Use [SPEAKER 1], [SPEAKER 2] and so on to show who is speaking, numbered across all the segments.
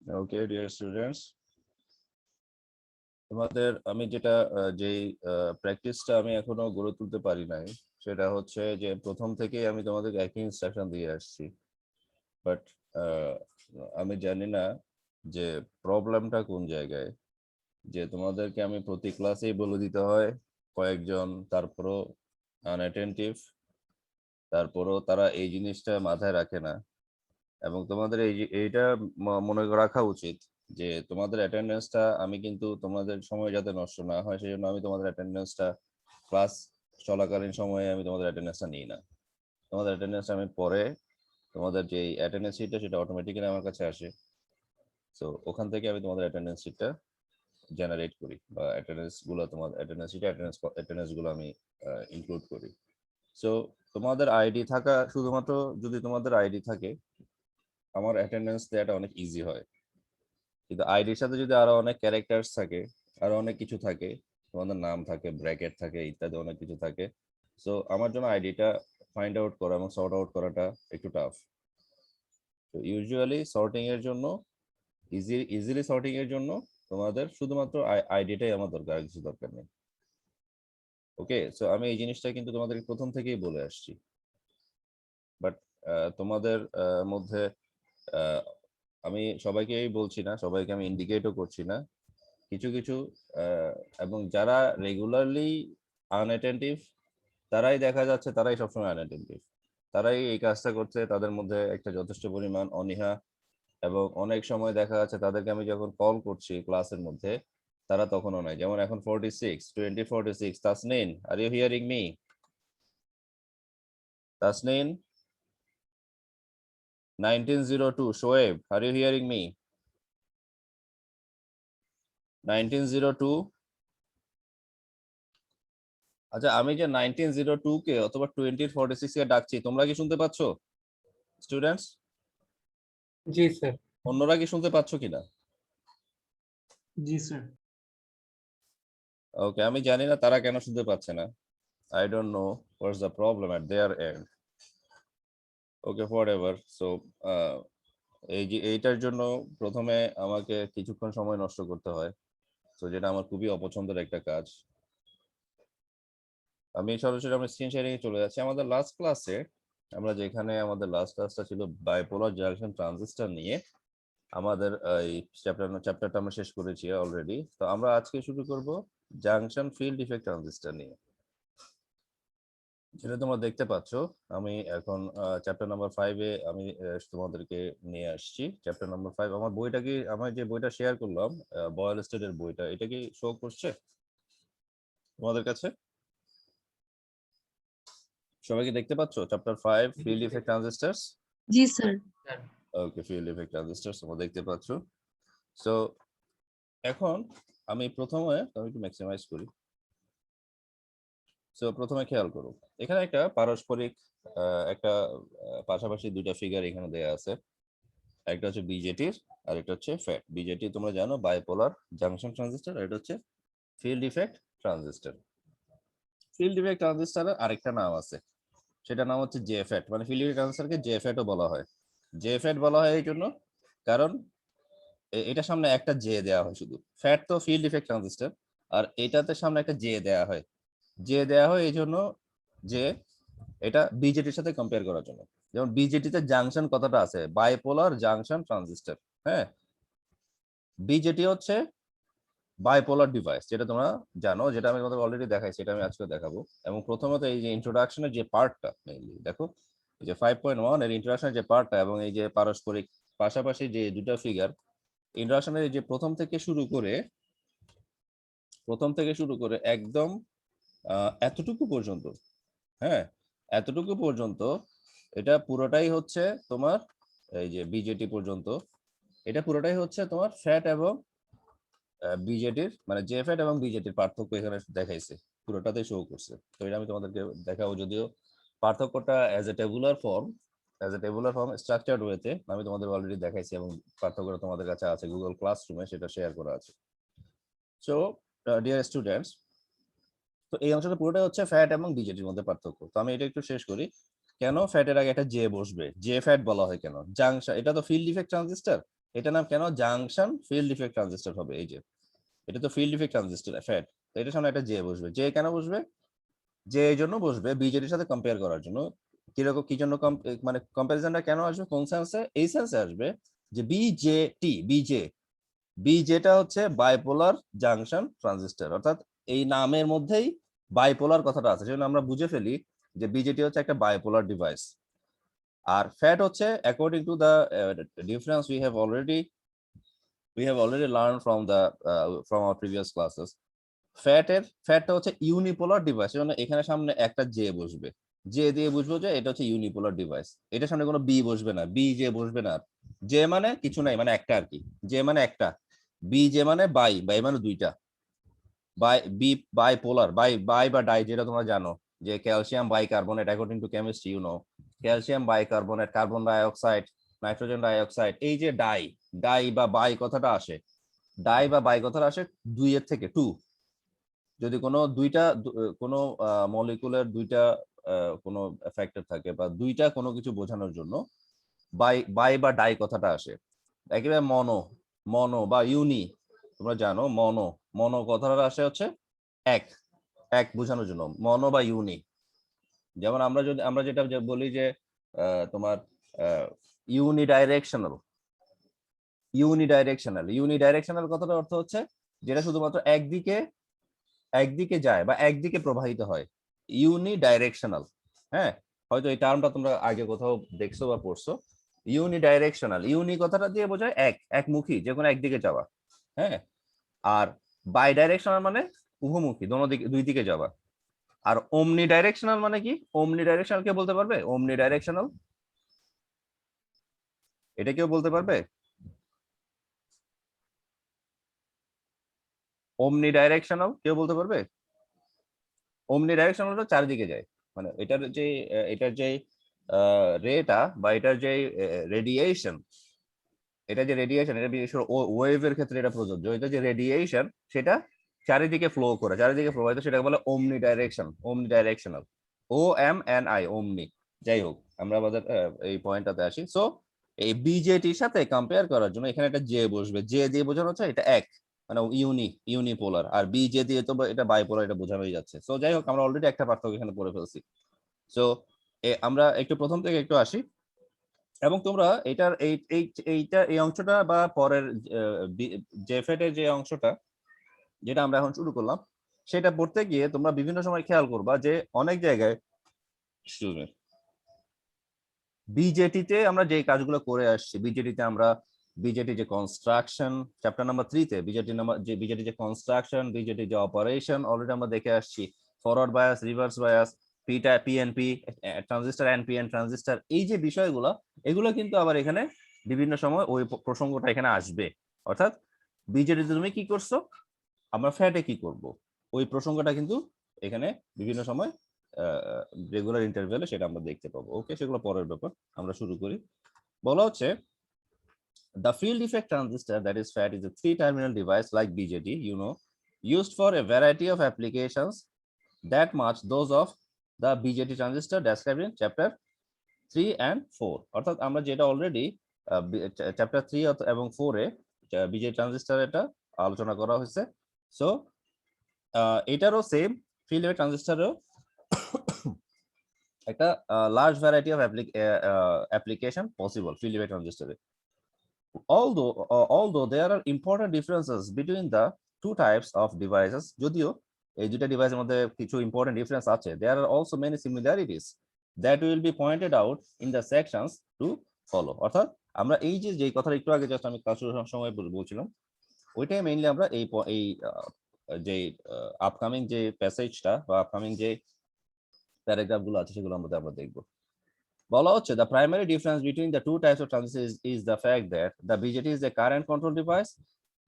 [SPEAKER 1] Okay dear students, তোমাদের আমি যেটা যেই প্র্যাকটিসটা আমি এখনো গড়ে তুলতে পারি নাই, সেটা হচ্ছে যে প্রথম থেকেই আমি তোমাদের একই ইনস্ট্রাকশন দিয়ে আসছি। বাট আমি জানি না যে প্রবলেমটা কোন জায়গায়, যে তোমাদেরকে আমি প্রতি ক্লাসেই বলে দিতে হয় কয়েকজন, তারপরও আনঅ্যাটেন্টিভ, তারপরও তারা এই জিনিসটা মাথায় রাখে না। এবং তোমাদের এইটা মনে রাখা উচিত যে তোমাদের অ্যাটেন্ডেন্সটা আমি কিন্তু তোমাদের সময় যাতে নষ্ট না হয় সেই জন্য আমি তোমাদের অ্যাটেন্ডেন্সটা ক্লাস চলাকালীন সময়ে আমি তোমাদের অ্যাটেন্ডেন্সটা নিই না। তোমাদের অ্যাটেন্ডেন্সটা আমি পরে, তোমাদের যে অ্যাটেন্ডেন্স শিটটা সেটা অটোমেটিক্যালি আমার কাছে আসে। সো ওখান থেকে আমি তোমাদের অ্যাটেন্ডেন্স শিটটা জেনারেট করি, বা অ্যাটেন্ডেন্স গুলো, তোমাদের অ্যাটেন্ডেন্স শিটে অ্যাটেন্ডেন্স গুলো আমি ইনক্লুড করি। সো তোমাদের আইডি থাকা, শুধুমাত্র যদি তোমাদের আইডি থাকে আমার অ্যাটেন্ডেন্স দেওয়াটা অনেক ইজি হয়। কিন্তু আইডির সাথে যদি আরো অনেক ক্যারেক্টার্স থাকে, আরো অনেক কিছু থাকে, তোমাদের নাম থাকে, ব্র্যাকেট থাকে, ইত্যাদি অনেক কিছু থাকে, সো আমার জন্য আইডিটা ফাইন্ড আউট করা এবং সর্ট আউট করাটা একটু টাফ। তো ইউজুয়ালি সর্টিং এর জন্য, ইজিলি সর্টিং এর জন্য তোমাদের শুধুমাত্র আইডিটাই আমার দরকার, আর কিছু দরকার নেই। ওকে, সো আমি এই জিনিসটা কিন্তু তোমাদের প্রথম থেকেই বলে আসছি। বাট তোমাদের মধ্যে আমি সবাইকেই বলছি না, সবাইকে আমি ইন্ডিকেটও করছি না, কিছু কিছু এবং যারা রেগুলারলি আনঅ্যাটেন্টিভ তারাই দেখা যাচ্ছে, তারাই সবসময় আনঅ্যাটেন্টিভ, তারাই এই কাজটা করছে। তাদের মধ্যে একটা যথেষ্ট পরিমাণ অনীহা, এবং অনেক সময় দেখা যাচ্ছে তাদেরকে আমি যখন কল করছি ক্লাসের মধ্যে, তারা তখনও নাই। যেমন এখন 46 Tasnin, are you hearing me? Tasnin, 1902 Shoaib, are you hearing me? 1902। আচ্ছা, আমি যে 1902 কে অথবা 2046 কে ডাকছি, তোমরা কি শুনতে পাচ্ছ স্টুডেন্টস?
[SPEAKER 2] জি স্যার।
[SPEAKER 1] অন্যরা কি শুনতে পাচ্ছ কিনা?
[SPEAKER 2] জি স্যার।
[SPEAKER 1] ওকে, আমি জানি না তারা কেন শুনতে পাচ্ছে না। I don't know what's the problem at their end. Okay, whatever. So এইটার জন্য প্রথমে আমাকে কিছুক্ষণ সময় নষ্ট করতে হয়, তো যেটা আমার খুবই অপছন্দের একটা কাজ। আমি সরাসরি আমার স্ক্রিন শেয়ারিং এ চলে যাচ্ছি। আমাদের লাস্ট ক্লাসে, আমাদের লাস্ট ক্লাসটা ছিল বাইপোলার জাংশন ট্রানজিস্টর নিয়ে। আমাদের এই চ্যাপ্টারটা আমরা শেষ করেছি অলরেডি। তো আমরা আজকে শুরু করব জাংশন ফিল্ড ইফেক্ট ট্রানজিস্টর নিয়ে, যেটা তোমরা দেখতে পাচ্ছ। আমি এখন চ্যাপ্টার নাম্বার 5-এ আমি তোমাদেরকে নিয়ে আসছি। চ্যাপ্টার নাম্বার 5, আমার বইটা কি, আমার যে বইটা শেয়ার করলাম বয়েল স্টেটের বইটা, এটা কি শো করছে তোমাদের কাছে? সবাই কি দেখতে পাচ্ছ চ্যাপ্টার 5 ফিল্ড ইফেক্ট ট্রানজিস্টরস?
[SPEAKER 3] জি স্যার।
[SPEAKER 1] ওকে, ফিল্ড ইফেক্ট ট্রানজিস্টরস তোমরা দেখতে পাচ্ছ। সো এখন আমি একটু ম্যাক্সিমাইজ করি। সো প্রথমে খেয়াল করো, এখানে একটা পারস্পরিক একটা পাশাপাশি দুইটা ফিগার এখানে দেয়া আছে। একটা হচ্ছে বিজেটির, আর একটা হচ্ছে ফ্যাট। বিজেটি তোমরা জানো বাইপোলার জাংশন ট্রানজিস্টর, আর এটা হচ্ছে field effect transistor. Field effect ট্রানজিস্টরের আরেকটা নাম আছে, সেটা নাম হচ্ছে জেফ্যাট, মানে ফিল্ড ইফেক্ট ট্রানজিস্টরকে জেফ্যাটও বলা হয়। জেফ্যাট বলা হয় এই জন্য কারণ এটার সামনে একটা জে দেওয়া হয় শুধু। ফ্যাট তো ফিল্ড ইফেক্ট ট্রানজিস্টর, আর এটাতে সামনে একটা জে দেওয়া হয়। জে দেওয়া হয় এই জন্য যে এটা বিজেটির সাথে কম্পেয়ার করার জন্য। যেমন বিজেটিতে জাংশন কথাটা আছে, বাইপোলার জাংশন ট্রানজিস্টর। হ্যাঁ, বিজেটি হচ্ছে বাইপোলার ডিভাইস, যেটা তোমরা জানো, যেটা আমি তোমাদের অলরেডি দেখাইছি, এটা আমি আজকে দেখাবো। এবং প্রথমত এই যে ইন্ট্রোডাকশনের যে পার্টটা, মেইনলি দেখো এই যে 5.1 এর ইন্ট্রোডাকশনের যে পার্টটা, এবং এই যে পারস্পরিক পাশাপাশি যে দুটো ফিগার, ইন্ট্রোডাকশনের যে প্রথম থেকে শুরু করে একদম এতটুকু পর্যন্ত, হ্যাঁ এতটুকু পর্যন্ত, এটা পুরোটাই হচ্ছে তোমার এই যে বিজেটি পর্যন্ত, এটা পুরোটাই হচ্ছে তোমার ফ্যাট এবং বিজেটির, মানে জে ফ্যাট এবং বিজেটির পার্থক্য এখানে দেখাইছে, পুরোটাতেই শো করছে। তো এটা আমি তোমাদেরকে দেখাবো, যদিও পার্থক্যটা as a tabular form structured ওয়েতে আমি তোমাদের অলরেডি দেখাইছি, এবং পার্থক্যটা তোমাদের কাছে আছে গুগল ক্লাসরুমে, সেটা শেয়ার করা আছে। সো ডিয়ার স্টুডেন্টস, তো এই অংশটা পুরোটাই হচ্ছে ফ্যাট এবং বিজেটির মধ্যে পার্থক্য। তো আমি এটা একটু শেষ করি। কেন ফ্যাটের আগে একটা জে বসবে, জে ফ্যাট বলা হয় কেন? জাংশন, এটা তো ফিল্ড ইফেক্ট ট্রানজিস্টর, এটা নাম কেন জাংশন ফিল্ড ইফেক্ট ট্রানজিস্টর হবে। এই যে এটা তো ফিল্ড ইফেক্ট ট্রানজিস্টর ফ্যাট, এটার সামনে একটা জে বসবে। জে কেন বসবে? যে এই জন্য বসবে বিজেটির সাথে কম্পেয়ার করার জন্য। কিরকম কি জন্য মানে কম্পারিজনটা কেন আসবে, কোন সেন্সে? এই সেন্সে আসবে যে বিজেটা হচ্ছে বাইপোলার জাংশন ট্রানজিস্টর, অর্থাৎ এই নামের মধ্যেই বাইপোলার কথাটা আছে, সেজন্য আমরা বুঝে ফেলি যে বিজেটি হচ্ছে একটা বাইপোলার ডিভাইস। আর ফ্যাট হচ্ছে according to the difference we have already learned from our previous classes. ফ্যাটটা হচ্ছে ইউনিপোলার ডিভাইস, জন্য এখানে সামনে একটা জে বসবে। জে দিয়ে বুঝবো যে এটা হচ্ছে ইউনিপোলার ডিভাইস। এটার সামনে কোনো বি বসবে না, বি জে বসবে না। জে মানে কিছু নাই, মানে একটা আর কি। জে মানে একটা, বি জে মানে বাই মানে দুইটা। বাইপোলার, বাই বা ডাই যেটা তোমরা জানো, যে calcium bicarbonate according to chemistry calcium bicarbonate, carbon dioxide, nitrogen dioxide. এই যে ডাই বা বাই কথাটা আসে, ডাই বা বাই কথাটা আসে দুইয়ের থেকে, টু। যদি কোনো কোনো মলিকুলের দুইটা কোনো ফ্যাক্টর থাকে বা দুইটা কোনো কিছু বোঝানোর জন্য বাই বা ডাই কথাটা আসে। একেবারে মনো বা ইউনি, তোমরা জানো মনো কথাটা আসে হচ্ছে এক বোঝানোর জন্য, মনো বা ইউনি। যেমন আমরা যেটা বলি যে তোমার ইউনিডাইরেকশনাল কথাটার অর্থ হচ্ছে যেটা শুধুমাত্র একদিকে যায় বা একদিকে প্রবাহিত হয়, ইউনিডাইরেকশনাল। হ্যাঁ, হয়তো এই টার্মটা তোমরা আগে কোথাও দেখছো বা পড়ছো। ইউনিডাইরেকশনাল, ইউনি কথাটা দিয়ে বোঝায় একমুখী, যে কোনো একদিকে যাওয়া। হ্যাঁ, আর বাই ডাইরেকশনাল মানে উভমুখী, দুই দিকে যাওয়া। আর ওমনি ডাইরেকশনাল মানে কি? ওমনি ডাইরেকশনাল কে বলতে পারবে? ওমনি ডাইরেকশনাল এটা কেউ বলতে পারবে? ওমনি ডাইরেকশনাল কেউ বলতে পারবে? ওমনি ডাইরেকশনাল চারিদিকে যায়, মানে এটার যে রেটা বা এটার যে রেডিয়েশন, এটা বিশেষ করে ওয়েভের ক্ষেত্রে এটা প্রযোজ্য। এটা যে রেডিয়েশন সেটা চারিদিকে ফ্লো করে, চারিদিকে প্রবাহিত, সেটাকে বলে ওমনি ডাইরেকশনাল। OMNI, ওমনি। যাই হোক, আমরা আমাদের এই পয়েন্টটাতে আসি। সো এই বিজেটির সাথে কম্পেয়ার করার জন্য এখানে একটা জে বসবে। জে দিয়ে বোঝানো হচ্ছে এটা এক, মানে ইউনিপোলার। আর বিজে দিয়ে তো এটা বাইপোলার, এটা বোঝানোই যাচ্ছে। সো যাই হোক, আমরা অলরেডি একটা পার্থক্য এখানে পড়ে ফেলছি। সো আমরা একটু প্রথম থেকে একটু আসি, এবং তোমরা এই অংশটা বা পরের জেফেটের যে অংশটা যেটা আমরা এখন শুরু করলাম, সেটা পড়তে গিয়ে তোমরা বিভিন্ন সময় খেয়াল করবা যে অনেক জায়গায় বিজেটিতে আমরা যে কাজগুলো করে আসছি, বিজেটি যে কনস্ট্রাকশন চ্যাপ্টার নাম্বার 3 তে বিজেটি যে কনস্ট্রাকশন, বিজেটি যে অপারেশন অলরেডি আমরা দেখে আসছি। Forward bias, reverse bias, PNP transistor, NPN transistor, এই যে বিষয়গুলো, এগুলো কিন্তু আবার এখানে বিভিন্ন সময় ওই প্রসঙ্গটা এখানে আসবে। অর্থাৎ বিজেটিতে তুমি কি করছো, আমরা ফ্যাটে কি করব, ওই প্রসঙ্গটা কিন্তু এখানে বিভিন্ন সময় রেগুলার ইন্টারভেলে সেটা আমরা দেখতে পাবো। ওকে, সেগুলো পরের ব্যাপার। আমরা শুরু করি। বলা হচ্ছে the field effect transistor, that is FET, is a 3-terminal device like BJT, used for a variety of applications that match those of the BJT transistor described in chapter 3 and 4. অর্থাৎ আমরা যেটা অলরেডি চ্যাপ্টার 3 এবং 4 এ BJD transistor এটা আলোচনা করা হয়েছে। So এটারও same field effect ট্রানজিস্টরেও একটা large variety of application possible field effect ট্রানজিস্টরে। Although there are important differences between the two types of devices, যদিও এই দুটো ডিভাইসের মধ্যে কিছু ইম্পর্টেন্ট ডিফারেন্স আছে, there are also many similarities that will be pointed out in the sections to follow. অর্থাৎ আমরা এই যে কথাটা একটু আগে জাস্ট আমি ক্লাস শুরুর সময় বলছিলাম, ওইটাই মেইনলি আমরা এই যে আপকামিং যে প্যাসেজটা বা আপকামিং যে প্যারাগ্রাফ গুলো আছে সেগুলোর মধ্যে আমরা দেখবো। বলা হচ্ছে the primary difference between the two types of transistors is the fact that the BJT is a current control device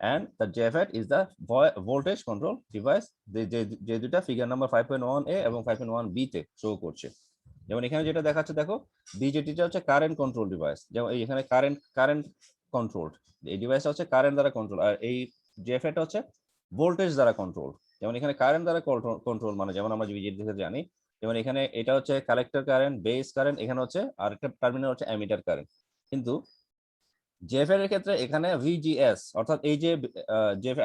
[SPEAKER 1] and the JFET is the voltage control device, যে দুটা ফিগার নাম্বার 5.1a এবং 5.1b তে show করছে। যেমন এখানে যেটা দেখাচ্ছে, দেখো বিজেটিটা হচ্ছে কারেন্ট কন্ট্রোল ডিভাইস, যেমন এখানে কারেন্ট কন্ট্রোল, এই ডিভাইসটা হচ্ছে কারেন্ট দ্বারা কন্ট্রোল, আর এই JFET হচ্ছে ভোল্টেজ দ্বারা কন্ট্রোল। যেমন এখানে কারেন্ট দ্বারা কন্ট্রোল মানে যেমন আমরা বিজেটি থেকে জানি, যেমন এখানে এটা হচ্ছে কালেক্টর কারেন্ট, বেস কারেন্ট, এখানে হচ্ছে আরেকটা টার্মিনাল হচ্ছে অ্যামিটার কারেন্ট। কিন্তু জেএফএর এর ক্ষেত্রে এখানে ভিজিএস অর্থাৎ এই যে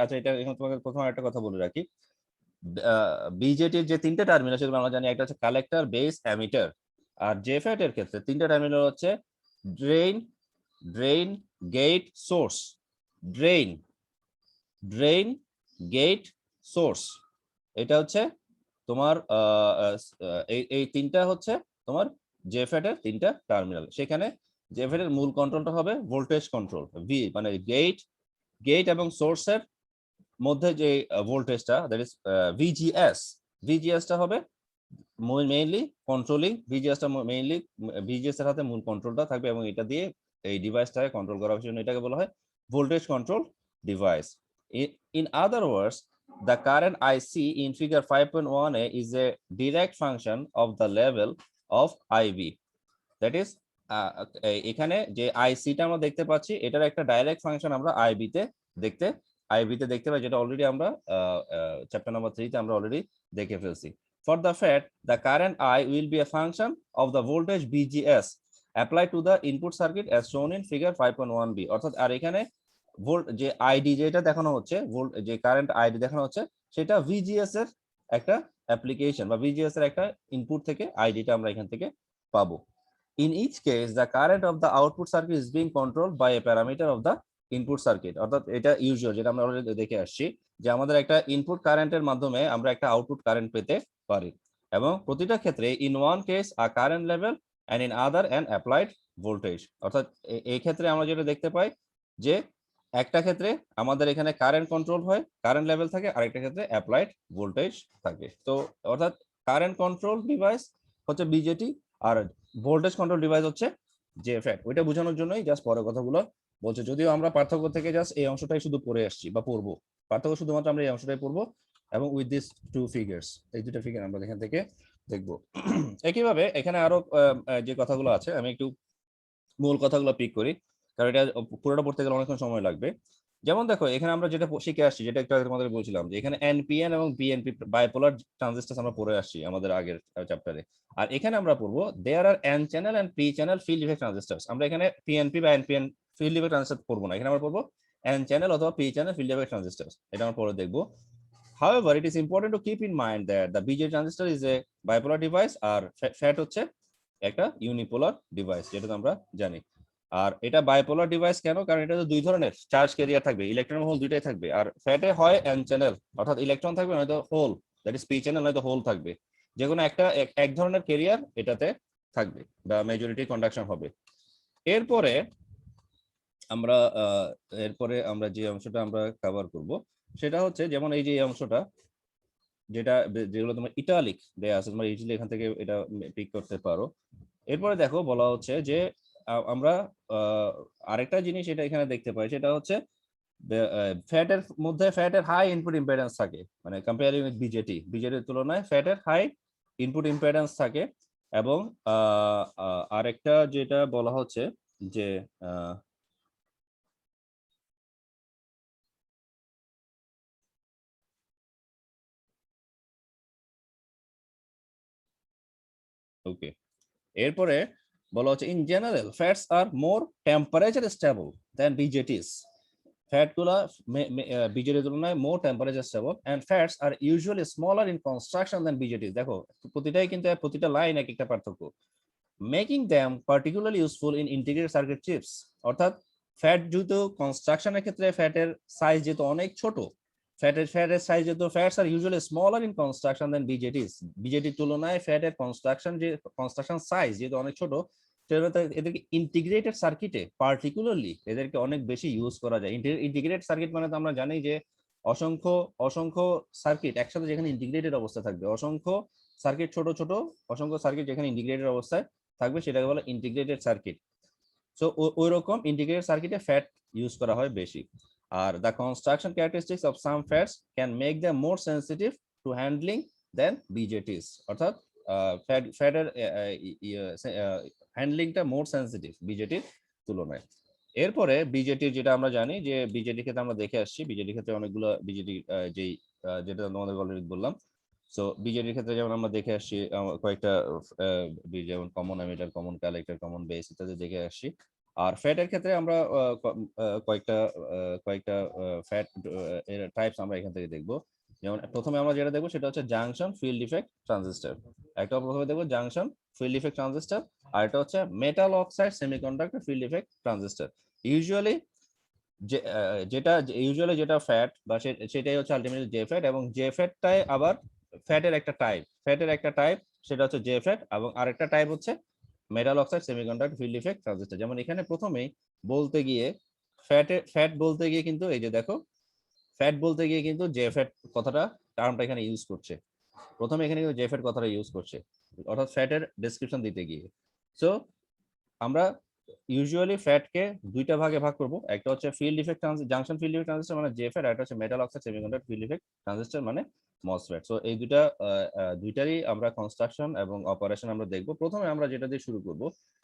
[SPEAKER 1] আচ্ছা এটা এখানে তোমাকে প্রথমে একটা কথা বলে রাখি, বিজেটির যে তিনটা টার্মিনাল সেগুলো আমরা জানি, একটা হচ্ছে কালেক্টর, বেস, অ্যামিটার। আর জেফএট এর ক্ষেত্রে তিনটা টার্মিনাল হচ্ছে drain, drain, gate, source. Drain, drain, gate, source, এটা হচ্ছে তোমার এই তিনটা হচ্ছে তোমার জেফএট এর তিনটা টার্মিনাল। সেখানে জেফএট এর মূল কন্ট্রোলটা হবে ভোল্টেজ কন্ট্রোল, ভি মানে গেট, গেট এবং সোর্সের মধ্যে যে ভোল্টেজটা, দ্যাট ইজ ভিজিএস, ভিজিএসটা হবে মেইনলি কন্ট্রোলিং, ভিজিএসটা মেইনলি ভিজিএস এর হাতে মূল কন্ট্রোলটা থাকবে এবং এটা দিয়ে এই ডিভাইসটাকে কন্ট্রোল করার জন্য এটাকে বলা হয় voltage control device. In other words, the current IC in figure 5.1a is a direct function of the level of IB. That is এখানে যে আইসিটা আমরা দেখতে পাচ্ছি এটার একটা ডাইরেক্ট ফাংশন আমরা আইবিতে দেখতে পাই, যেটা অলরেডি আমরা চ্যাপ্টার নাম্বার 3 তে আমরা অলরেডি দেখে ফেলছি। For the FET, the current I will be a function of the voltage VGS applied to the input circuit as shown in figure 5.1b। অর্থাৎ আর এখানে ভোল্ট যে আইডি যেটা দেখানো হচ্ছে, ভোল্ট যে কারেন্ট আইডি দেখানো হচ্ছে, সেটা ভিজিএস এর একটা অ্যাপ্লিকেশন বা ভিজিএস এর একটা ইনপুট থেকে আইডিটা আমরা এখান থেকে পাবো। In each case, the current of the output circuit is being controlled by a parameter of the input circuit। অর্থাৎ এটা ইউজুয়াল যেটা আমরা অলরেডি দেখে আসছি যে আমাদের একটা ইনপুট কারেন্টের মাধ্যমে আমরা একটা আউটপুট কারেন্ট পেতে পারি, এবং প্রতিটা ক্ষেত্রে in one case a current level and in other an applied voltage. অর্থাৎ এই ক্ষেত্রে আমরা যেটা দেখতে পাই যে একটা ক্ষেত্রে আমাদের এখানে কারেন্ট কন্ট্রোল হয়, কারেন্ট লেভেল থাকে, আরেকটা ক্ষেত্রে অ্যাপ্লাইড ভোল্টেজ থাকে। তো অর্থাৎ কারেন্ট কন্ট্রোল ডিভাইস হচ্ছে বিজেটি আর ভোল্টেজ কন্ট্রোল ডিভাইস হচ্ছে জেফএট। ওইটা বোঝানোর জন্যই জাস্ট পরে কথাগুলো বলছে, যদিও আমরা পার্থক্য থেকে জাস্ট এই অংশটাই শুধু পড়ে আসছি বা পড়বো, পার্থক্য শুধুমাত্র আমরা এই অংশটাই পড়বো এবং উইথ দিস টু ফিগার্স, এই দুটো ফিগার আমরা এখান থেকে দেখবো। একইভাবে এখানে আরো যে কথাগুলো আছে আমি একটু মূল কথাগুলো পিক করি, কারণ এটা পুরোটা পড়তে গেলে অনেকক্ষণ সময় লাগবে। যেমন দেখো এখানে আমরা যেটা শিখে আসছি, যেটা একটু আগে তোমাদের বলছিলাম যে এখানে এনপিএন এবং বিএনপি বাইপোলার ট্রানজিস্টর আমরা পড়ে আসছি আমাদের আগের চ্যাপ্টারে। আর এখানে আমরা পড়বো there are N channel and P channel field effect transistors. আমরা এখানে পিএনপি বা এনপিএন ফিল্ড ইফেক্ট ট্রানজিস্টর পড়বো না, এখানে আমরা পড়বো এন চ্যানেল অথবা পি চ্যানেল ফিল্ড ইফেক্ট ট্রানজিস্টরস, এটা আমরা পরে দেখবো। However, it is important to keep in mind that the BJT transistor is a bipolar device R FET হচ্ছে একটা ইউনিপোলার ডিভাইস, যেটা আমরা জানি। আর এটা বাইপোলার ডিভাইস কেন? কারণ এটা দুই ধরনের চার্জ ক্যারিয়ার থাকবে, ইলেকট্রন হোল দুইটাই থাকবে। আর ফ্যাটে হয় এন চ্যানেল, অর্থাৎ ইলেকট্রন থাকবে নয়তো hole, that is P channel নয়তো হোল থাকবে, যে কোনো একটা এক ধরনের ক্যারিয়ার এটাতে থাকবে বা মেজরিটি কন্ডাকশন হবে। এরপরে আমরা যে অংশটা আমরা কভার করব সেটা হচ্ছে যেমন এই যে অংশটা যেগুলো তোমার ইটালিক দেয়া আছে, তোমরা ইজিলি এখান থেকে এটা পিক করতে পারো। এরপরে দেখো বলা হচ্ছে যে আমরা আরেকটা জিনিস এটা এখানে দেখতে পাই, সেটা হচ্ছে ফ্যাটের হাই ইনপুট ইম্পিডেন্স থাকে, মানে কম্পেয়ারিং উইথ বিজেটির তুলনায় ফ্যাটের হাই ইনপুট ইম্পিডেন্স থাকে। এবং আরেকটা যেটা বলা হচ্ছে যে ওকে, এরপরে বলা হচ্ছে in general FETs are more temperature stable than BJTs. FET গুলা বিজেটির তুলনায় more temperature stable and FETs are usually smaller in construction than BJTs. দেখো প্রতিটাই কিন্তু প্রতিটা লাইন এক একটা পার্থক্য, making them particularly useful in integrated circuit chips. অর্থাৎ ফ্যাট যেহেতু কনস্ট্রাকশনের ক্ষেত্রে ফ্যাটের সাইজ যেহেতু অনেক ছোট, ফ্যাটের সাইজ যেহেতু FETs are usually smaller in construction than BJTs, বিজেটির তুলনায় ফ্যাটের কনস্ট্রাকশন সাইজ যেহেতু অনেক ছোট, এদেরকে ইন্টিগ্রেটেড সার্কিটে পার্টিকুলারলি এদেরকে অনেক বেশি ইউজ করা যায়। ইন্টিগ্রেটেড সার্কিট মানে তো আমরা জানি যে অসংখ্য সার্কিট একসাথে যেখানে ইন্টিগ্রেটেড অবস্থা থাকবে, অসংখ্য সার্কিট অসংখ্য সার্কিট যেখানে ইন্টিগ্রেটেড অবস্থায় থাকবে সেটাকে বলে ইন্টিগ্রেটেড সার্কিট। সো ওই রকম ইন্টিগ্রেটেড সার্কিটে ফ্যাট ইউজ করা হয় বেশি। আর the construction characteristics of some FETs can make them more sensitive to handling than BJTs. অর্থাৎ ফ্যাটের হ্যান্ডলিংটা মোর সেন্সিটিভ বিজেটির তুলনায়। এরপরে বিজেটির যেটা আমরা জানি যে বিজেটির ক্ষেত্রে আমরা দেখে আসছি, বিজেটির ক্ষেত্রে অনেকগুলো বিজেটি যেই যেটা তোমাদের অলরেডি বললাম। সো বিজেটির ক্ষেত্রে যেমন আমরা দেখে আসছি কয়েকটা যেমন common ammeter, common collector, common base ইত্যাদি দেখে আসছি। আর ফ্যাটের ক্ষেত্রে আমরা কয়েকটা কয়েকটা ফ্যাট টাইপস আমরা এখান থেকে দেখবো। যেমন প্রথমে আমরা যেটা দেখবো সেটা হচ্ছে জাংশন ফিল্ড ইফেক্ট ট্রানজিস্টর। একটা প্রথমে দেখবো জাংশন ফিল্ড ইফেক্ট ট্রানজিস্টর, আর এটা হচ্ছে metal oxide semiconductor field effect transistor. Usually যেটা ফ্যাট বা সেটাই হচ্ছে আলটিমেটলি জে ফ্যাট, এবং জে ফ্যাটটাই আবার ফ্যাটের একটা টাইপ সেটা হচ্ছে জে ফ্যাট, এবং আরেকটা টাইপ হচ্ছে metal oxide semiconductor field effect transistor. যেমন এখানে প্রথমেই বলতে গিয়ে ফ্যাট বলতে গিয়ে কিন্তু এই যে দেখো ফ্যাট বলতে গিয়ে কিন্তু জে ফ্যাট কথাটা টার্মটা এখানে ইউজ করছে, প্রথমে এখানে কিন্তু জে ফ্যাট কথাটা ইউজ করছে, অর্থাৎ ফ্যাটের ডেসক্রিপশন দিতে গিয়ে। সো আমরা ইউজুয়ালি ফ্যাটকে দুইটা ভাগে ভাগ করব, একটা হচ্ছে field effect junction field effect transistor মানে জে ফ্যাট, আর একটা হচ্ছে metal oxide semiconductor field effect transistor মানে মসফেট। সো এই দুইটারই আমরা কনস্ট্রাকশন এবং অপারেশন আমরা দেখব। প্রথমে আমরা যেটা দিয়ে শুরু করব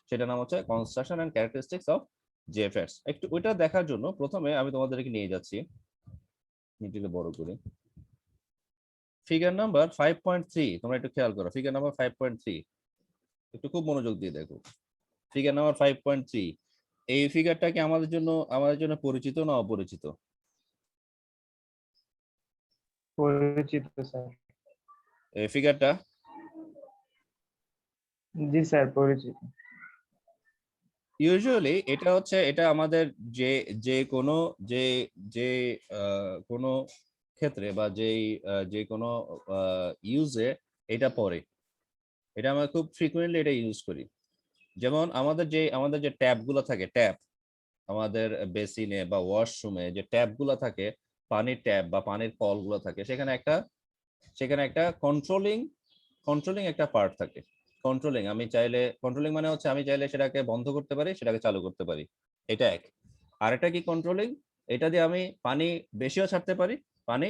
[SPEAKER 1] সেটা নাম হচ্ছে construction and characteristics of J FETs. একটু ওইটা দেখার জন্য প্রথমে আমি তোমাদেরকে নিয়ে যাচ্ছি, নিচে বড় করে ফিগার নাম্বার 5.3। তোমরা একটু খেয়াল করো ফিগার নাম্বার 5.3, একটু খুব মনোযোগ দিয়ে দেখো ফিগার নাম্বার 5.3। এই ফিগারটা কি আমাদের জন্য পরিচিত না অপরিচিত?
[SPEAKER 2] পরিচিত স্যার।
[SPEAKER 1] এই ফিগারটা
[SPEAKER 2] জি স্যার, পরিচিত।
[SPEAKER 1] ইউজুয়ালি এটা আমাদের যে যে কোনো যে যে কোনো ক্ষেত্রে বা যে কোনো ইউজে এটা পড়ে, এটা আমরা খুব ফ্রিকুয়েন্টলি এটা ইউজ করি। যেমন আমাদের যে ট্যাপ গুলো থাকে, ট্যাপ আমাদের বেসিনে বা ওয়াশরুমে যে ট্যাপ গুলো থাকে, পানির ট্যাপ বা পানির কল গুলো থাকে, সেখানে একটা কন্ট্রোলিং একটা পার্ট থাকে। কন্ট্রোলিং মানে হচ্ছে আমি চাইলে সেটাকে বন্ধ করতে পারি, সেটাকে চালু করতে পারি, এটা এক। আরেকটা কি কন্ট্রোলিং, এটা দিয়ে আমি পানি বেশিও ছাড়তে পারি, পানি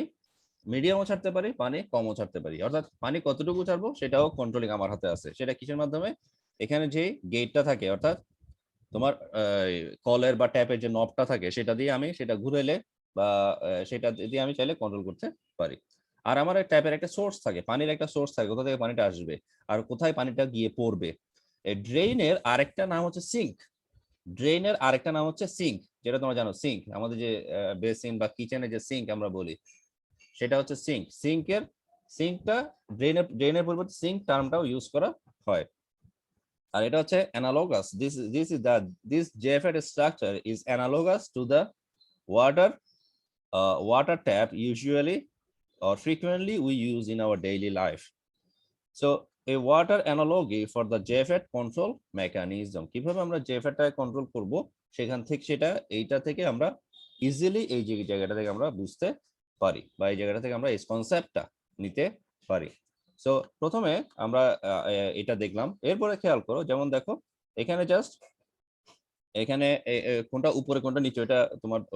[SPEAKER 1] মিডিয়ামও ছাড়তে পারি, পানি কমও ছাড়তে পারি, অর্থাৎ পানি কতটুকু ছাড়বো সেটাও কন্ট্রোলিং আমার হাতে আছে। সেটা কিসের মাধ্যমে? এখানে যে গেটটা থাকে, অর্থাৎ তোমার কলের বা ট্যাপের যে নবটা থাকে সেটা দিয়ে আমি সেটা ঘুরেলে বা সেটা দিয়ে আমি চাইলে কন্ট্রোল করতে পারি। আর আমার ট্যাপের একটা সোর্স থাকে, পানির একটা সোর্স থাকে, কোথা থেকে পানিটা আসবে আর কোথায় পানিটা গিয়ে পড়বে। ড্রেইনের আরেকটা নাম হচ্ছে সিঙ্ক। যেটা তোমরা জানো, সিঙ্ক আমাদের যে বেসিন বা কিচেনে যে সিঙ্ক আমরা বলি সেটা হচ্ছে সিঙ্ক। সিঙ্কটা ড্রেনের পরিবর্তে সিঙ্ক টার্মটাও ইউজ করা হয়। আর এটা হচ্ছে analogous, this JFET structure is analogous to the water water tap usually or frequently we use in our daily life. So a water analogy for the JFET control mechanism, কিভাবে আমরা JFET টা control করব সেখান থেকে এইটা থেকে আমরা easily এই জায়গাটা থেকে আমরা বুঝতে পারি বা এই জায়গাটা থেকে আমরা এই কনসেপ্টটা নিতে পারি। সো প্রথমে আমরা এটা দেখলাম, এরপরে খেয়াল করো, যেমন দেখো এখানে কোনটা উপরে কোনটা নিচে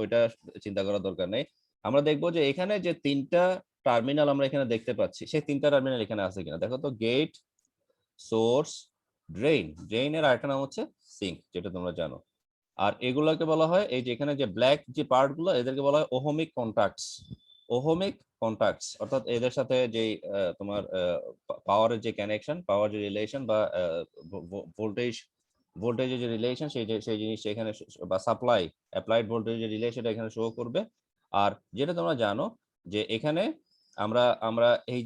[SPEAKER 1] ওইটা চিন্তা করার দরকার নেই। আমরা দেখবো যে এখানে যে তিনটা টার্মিনাল আমরা এখানে দেখতে পাচ্ছি, সেই তিনটা টার্মিনাল এখানে আছে কিনা দেখো তো। গেট, সোর্স, ড্রেইনের আরেকটা নাম হচ্ছে সিঙ্ক, যেটা তোমরা জানো। আর এগুলোকে বলা হয়, এই যে এখানে যে ব্ল্যাক যে পার্ট গুলো এদেরকে বলা হয় ওহমিক কন্টাক্টস, অর্থাৎ এদের সাথে যে তোমার পাওয়ারের যে কানেকশন, পাওয়ার যে রিলেশন বা ভোল্টেজের যে রিলেশন সেই জিনিসটা এখানে, বা সাপ্লাই অ্যাপ্লাইড ভোল্টেজের রিলেশনটা এখানে শো করবে। আর যেটা তোমরা জানো যে এখানে আমরা এই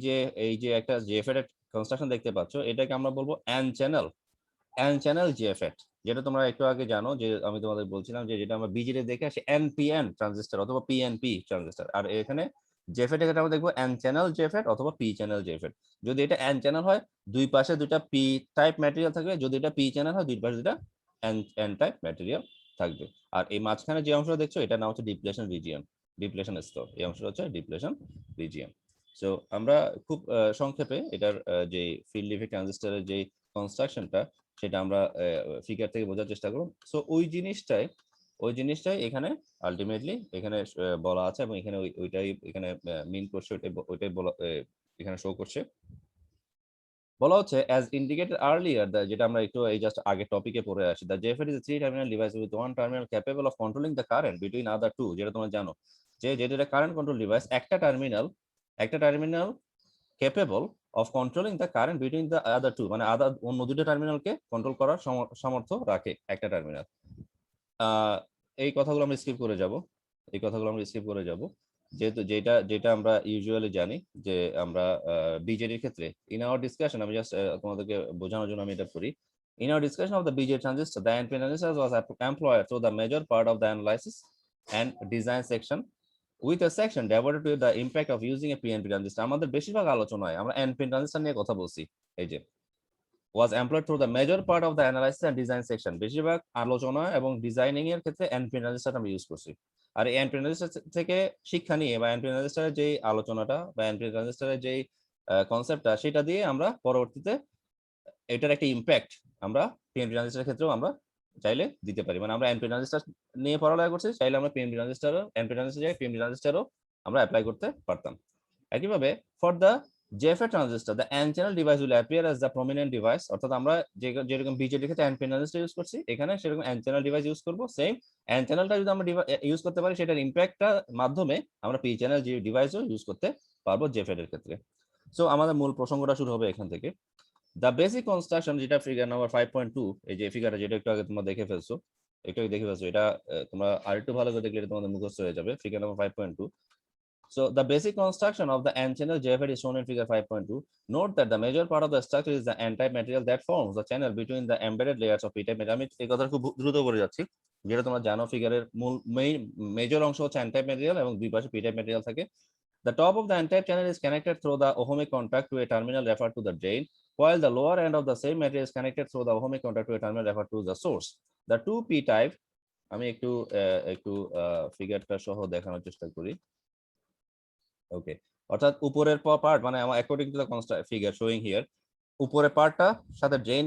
[SPEAKER 1] যে একটা JFET এর কনস্ট্রাকশন দেখতে পাচ্ছ, এটাকে আমরা বলবো এন চ্যানেল JFET। যেটা তোমরা একটু আগে জানো যে আমি তোমাদের বলছিলাম যে যেটা আমরা বিজিরে দেখে আসি NPN ট্রানজিস্টর অথবা PNP ট্রানজিস্টর, আর এখানে JFET এর ক্ষেত্রে আমরা দেখবো এন চ্যানেল JFET অথবা পি চ্যানেল JFET। যদি এটা এন চ্যানেল হয় দুই পাশে দুইটা পি টাইপ ম্যাটেরিয়াল থাকবে, যদি এটা পি চ্যানেল হয় দুই পাশে দুইটা এন টাইপ ম্যাটেরিয়াল থাকবে। আর এই মাঝখানে যে অংশটা দেখছো এটা নাম হচ্ছে ডিপ্লেশন স্তর, এই অংশটা হচ্ছে ডিপ্লেশন রিজিয়ন। সো আমরা খুব সংক্ষেপে এটার যে ফিল্ড ইফেক্ট ট্রানজিস্টরের যে কনস্ট্রাকশনটা সেটা আমরা ফিগার থেকে বোঝার চেষ্টা করব। সো ওই জিনিসটাই এখানে আলটিমেটলি এখানে বলা আছে, এবং এখানে ওইটাই এখানে মিন করছে, ওইটাই বলা এখানে শো করছে। বলা হচ্ছে as indicated earlier, যেটা আমরা একটু এই জাস্ট আগে টপিকে পড়ে আসি, the JFET is a three terminal device with one terminal capable of controlling the current between other two, যেটা তোমরা জানো যেটা কারেন্ট কন্ট্রোল ডিভাইস, একটা terminal capable of controlling the current between the other two, মানে অন্য দুটো টার্মিনালকে control করার সামর্থ্য রাখে একটা টার্মিনাল। এই কথাগুলো আমরা স্কিপ করে যাব, যেহেতু যেটা যেটা আমরা ইউজুয়ালি জানি যে আমরা বিজেডির ক্ষেত্রে ইন আওয়ার ডিসকাশন, আমি জাস্ট তোমাদেরকে বোঝানোর জন্য আমি এটা করি। In our discussion of the BJ transistor, the NPN transistor was employed through the major part of the analysis and design section, with a section devoted to the impact of using a PNP transistor. আমাদের বেশিরভাগ আলোচনায় আমরা NPN transistor নিয়ে কথা বলছি। এই যে was employed through the major part of the analysis and design section, বেশিরভাগ আলোচনা এবং ডিজাইনিং এর ক্ষেত্রে NPN transistor আমরা ইউজ করছি। আর এই NPN transistor থেকে শিক্ষা নিয়ে বা NPN transistor এর যে আলোচনাটা বা NPN transistor এর যে কনসেপ্টটা, সেটা দিয়ে আমরা পরবর্তীতে এটার একটা ইম্প্যাক্ট আমরা পিএনপি ট্রানজিস্টরের ক্ষেত্রেও আমরা চাইলে দিতে পারি। মানে আমরা এনপি ট্রানজিস্টর নিয়ে পড়ালেখা করছি, চাইলে আমরা পিএনপি ট্রানজিস্টরও এনপি ট্রানজিস্টর জায়গায় পিএনপি ট্রানজিস্টরও আমরা অ্যাপ্লাই করতে পারতাম। একইভাবে for the JFET transistor, the N channel device will appear as the prominent device. অর্থাৎ আমরা যেরকম বিজেডির ক্ষেত্রে এনপি ট্রানজিস্টর ইউজ করছি, এখানে সেরকম এন চ্যানেল ডিভাইস ইউজ করবো। সেম এন চ্যানেলটা যদি আমরা ইউজ করতে পারি, সেটার ইম্প্যাক্টটা মাধ্যমে আমরা পি চ্যানেল যে ডিভাইসও ইউজ করতে পারবো জেএফএ এর ক্ষেত্রে। সো আমাদের মূল প্রসঙ্গটা শুরু হবে এখান থেকে। দ্য বেসিক কনস্ট্রাকশন, যেটা ফিগার নাম্বার 5.2, এই যে ফিগারটা যেটা একটু আগে তোমরা দেখে ফেলছো, এটা তোমরা আরেকটু ভালো করে দেখলে এটা তোমাদের মুখস্থ হয়ে যাবে। Figure number 5.2. So the basic construction of the N-channel JFET is shown in figure 5.2. Note that the major part of the structure is the N-type material that forms the channel between the embedded layers of P-type material. আমি এই কথা খুব দ্রুত বলে যাচ্ছি, যেটা তোমরা জানো ফিগারের মূল মেজর অংশ হচ্ছে N-type material এবং দুই পাশে P-type material থাকে। The top of the N-type channel is connected through the ohmic contact to a terminal referred to the drain, while the lower end of the same material is connected through the ohmic contact to a terminal referred to the source. The two P-type, আমি একটু ফিগারটা সহ দেখানোর চেষ্টা করি। ওকে, অর্থাৎ উপরের part, মানে আমার according to the figure showing here, উপরের পার্টটা সাথে ড্রেন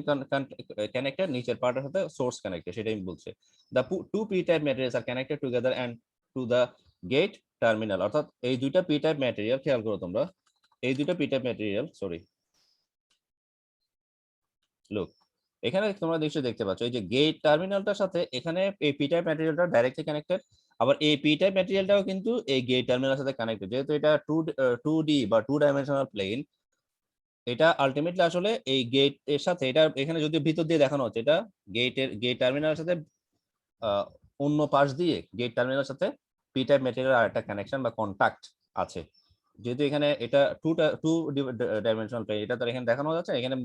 [SPEAKER 1] কানেক্টেড, নিচের পার্টের সাথে সোর্স কানেক্টেড, সেটাই বলছে। The two P type materials are connected together and to the gate terminal. অর্থাৎ এই দুইটা পি টাইপ ম্যাটেরিয়াল, খেয়াল করো তোমরা, এই দুইটা পি টাইপ ম্যাটেরিয়াল, লুক, এখানে তোমরা নিশ্চয়ই দেখতে পাচ্ছ এই যে গেট টার্মিনালটার সাথে এখানে এই পি টাইপ ম্যাটেরিয়ালটা ডাইরেক্টলি কানেক্টেড, আবার এই পি টাইপ ম্যাটেরিয়ালটাও কিন্তু এই গেট টার্মিনালের সাথে কানেক্টেড। যেহেতু এটা 2D বা 2 ডাইমেনশনাল প্লেন, এটা আলটিমেটলি আসলে এই গেট এর সাথে, এটা এখানে যদি ভিতর দিয়ে দেখানো হচ্ছে, এটা গেট টার্মিনালের সাথে অন্য পাশ দিয়ে গেট টার্মিনালের সাথে পি টাইপ ম্যাটেরিয়াল আর একটা কানেকশন বা কন্টাক্ট আছে। যেহেতু এখানে এটা টু ডাইমেনশনাল প্লেন, এটা তো এখানে দেখানো যাচ্ছে, এখানে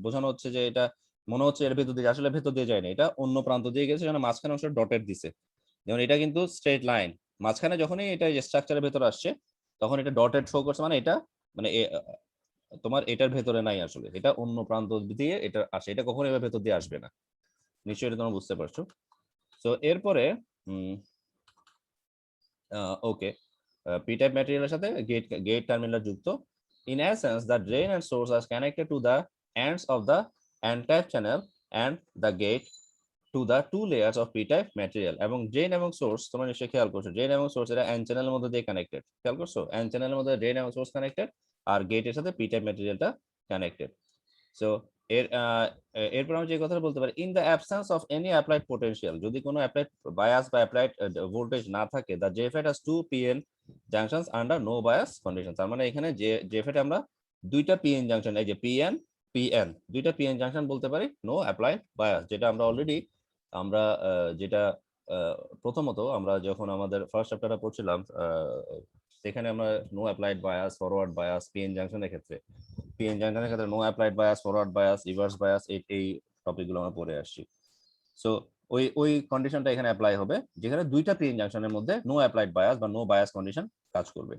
[SPEAKER 1] বোঝানো হচ্ছে যে এটা মনে হচ্ছে এর ভেতর দিয়ে, আসলে ভেতর দিয়ে যায়নি, এটা অন্য প্রান্ত দিয়ে গেছে, যেন মাঝখানে অংশ ডটেড দিছে। যেমন এটা কিন্তু স্ট্রেট লাইন, মাঝখানে যখনই এটা স্ট্রাকচারের ভেতর আসছে, তখন এটা ডটেড শো করছে, মানে এটা মানে তোমার এটার ভেতরে নাই, আসলে এটা অন্য প্রান্ত দিয়ে এটা আসে, এটা কখনো এবার ভেতর দিয়ে আসবে না। নিশ্চয়ই এটা তোমরা বুঝতে পারছো। তো এরপরে ওকে, পি টাইপ ম্যাটেরিয়ালের সাথে গেট টার্মিনাল যুক্ত। In essence the drain and source are connected to the ends of the N type channel and the gate to the two layers of P type material. এবং drain এবং source তোমরা নিশ্চয়ই খেয়াল করছো, drain এবং source এরা N চ্যানেলের মধ্যে দিয়ে কানেক্টেড, খেয়াল করছো, এন চ্যানেলের মধ্যে ড্রেন এবং সোর্স কানেক্টেড, আর গেটের সাথে পি টাইপ ম্যাটেরিয়ালটা কানেক্টেড। সো এরপর আমি যে কথাটা বলতে পারি, in the absence of any applied potential, যদি কোনো অ্যাপ্লাইড বায়াস বা অ্যাপ্লাইড ভোল্টেজ না থাকে, the JFET has two PN junctions under no bias condition. তার মানে এখানে যে জেফেট আমরা দুইটা পিএন জাংশন, এই যে পিএন দুইটা পিএন জাংশন বলতে পারি, নো অ্যাপ্লাইড বায়াস, যেটা আমরা অলরেডি যেটা প্রথমত আমরা যখন আমাদের ফার্স্ট চ্যাপ্টারটা পড়ছিলাম, সেখানে আমরা no applied bias, forward bias, PN জাংশনের ক্ষেত্রে no applied bias, forward bias, reverse bias, এই টপিকগুলো আমরা পড়ে আসছি। সো ওই কন্ডিশনটা এখানে অ্যাপ্লাই হবে, যেখানে দুইটা পিএন জাংশনের মধ্যে নো অ্যাপ্লাইড বায়াস বা নো বায়াস কন্ডিশন কাজ করবে।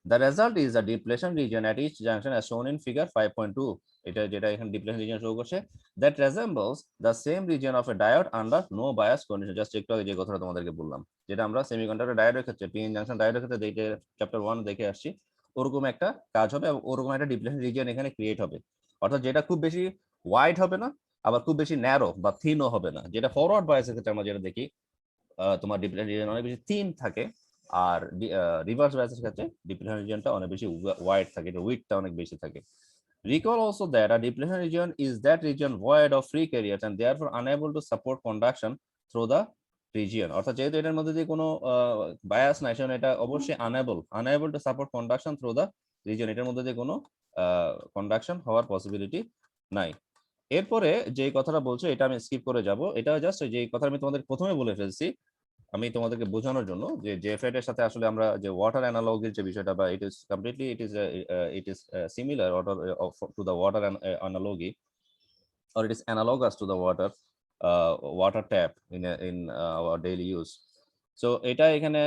[SPEAKER 1] The result is the depletion region at each junction as shown in figure 5.2. এটা যেটা এখানে depletion region শো করছে, that resembles the same region of a diode under no bias condition. Just একটু আগে যে কথাটা তোমাদেরকে বললাম, যেটা আমরা সেমিকন্ডাক্টর ডায়োডের ক্ষেত্রে, পিএন জাংশন ডায়োডের ক্ষেত্রে দেখে চ্যাপ্টার 1 দেখে আসছি, ওরকম একটা কাজ হবে এবং ওরকম একটা ডিপ্লেশন রিজিয়ন এখানে ক্রিয়েট হবে। অর্থাৎ যেটা খুব বেশি ওয়াইড হবে না, আবার খুব বেশি ন্যারো বা থিনও হবে না। যেটা ফরওয়ার্ড বায়াসের ক্ষেত্রে আমরা যেটা দেখি, তোমার ডিপ্লেশন রিজিয়ন অনেক বেশি থিন থাকে, আর রিভার্স বায়াসের ক্ষেত্রে ডিপ্লেশন রিজিয়নটা অনেক বেশি ওয়াইড থাকে, এটা উইডটা অনেক বেশি থাকে। Recall also that a depletion region is that region void of free carriers and therefore unable to support conduction through the region. অর্থাৎ যেহেতু এটার মধ্যে দিয়ে কোনো বায়াস নাই, সেজন্য এটা অবশ্যই unable to support conduction through the region, এটার মধ্যে দিয়ে কোনো কন্ডাকশন হওয়ার পসিবিলিটি নাই। এরপরে যে কথাটা বলছো এটা আমি স্কিপ করে যাব, এটা জাস্ট যে কথা আমি তোমাদের প্রথমে বলে ফেলছি, আমি তোমাদেরকে বোঝানোর জন্য যে জেফেড এর সাথে আসলে আমরা যে ওয়াটার অ্যানালগের যে বিষয়টা, বা it is completely it is similar to the water analogy, or it is analogous to the water tap in our daily use. So এটা এখানে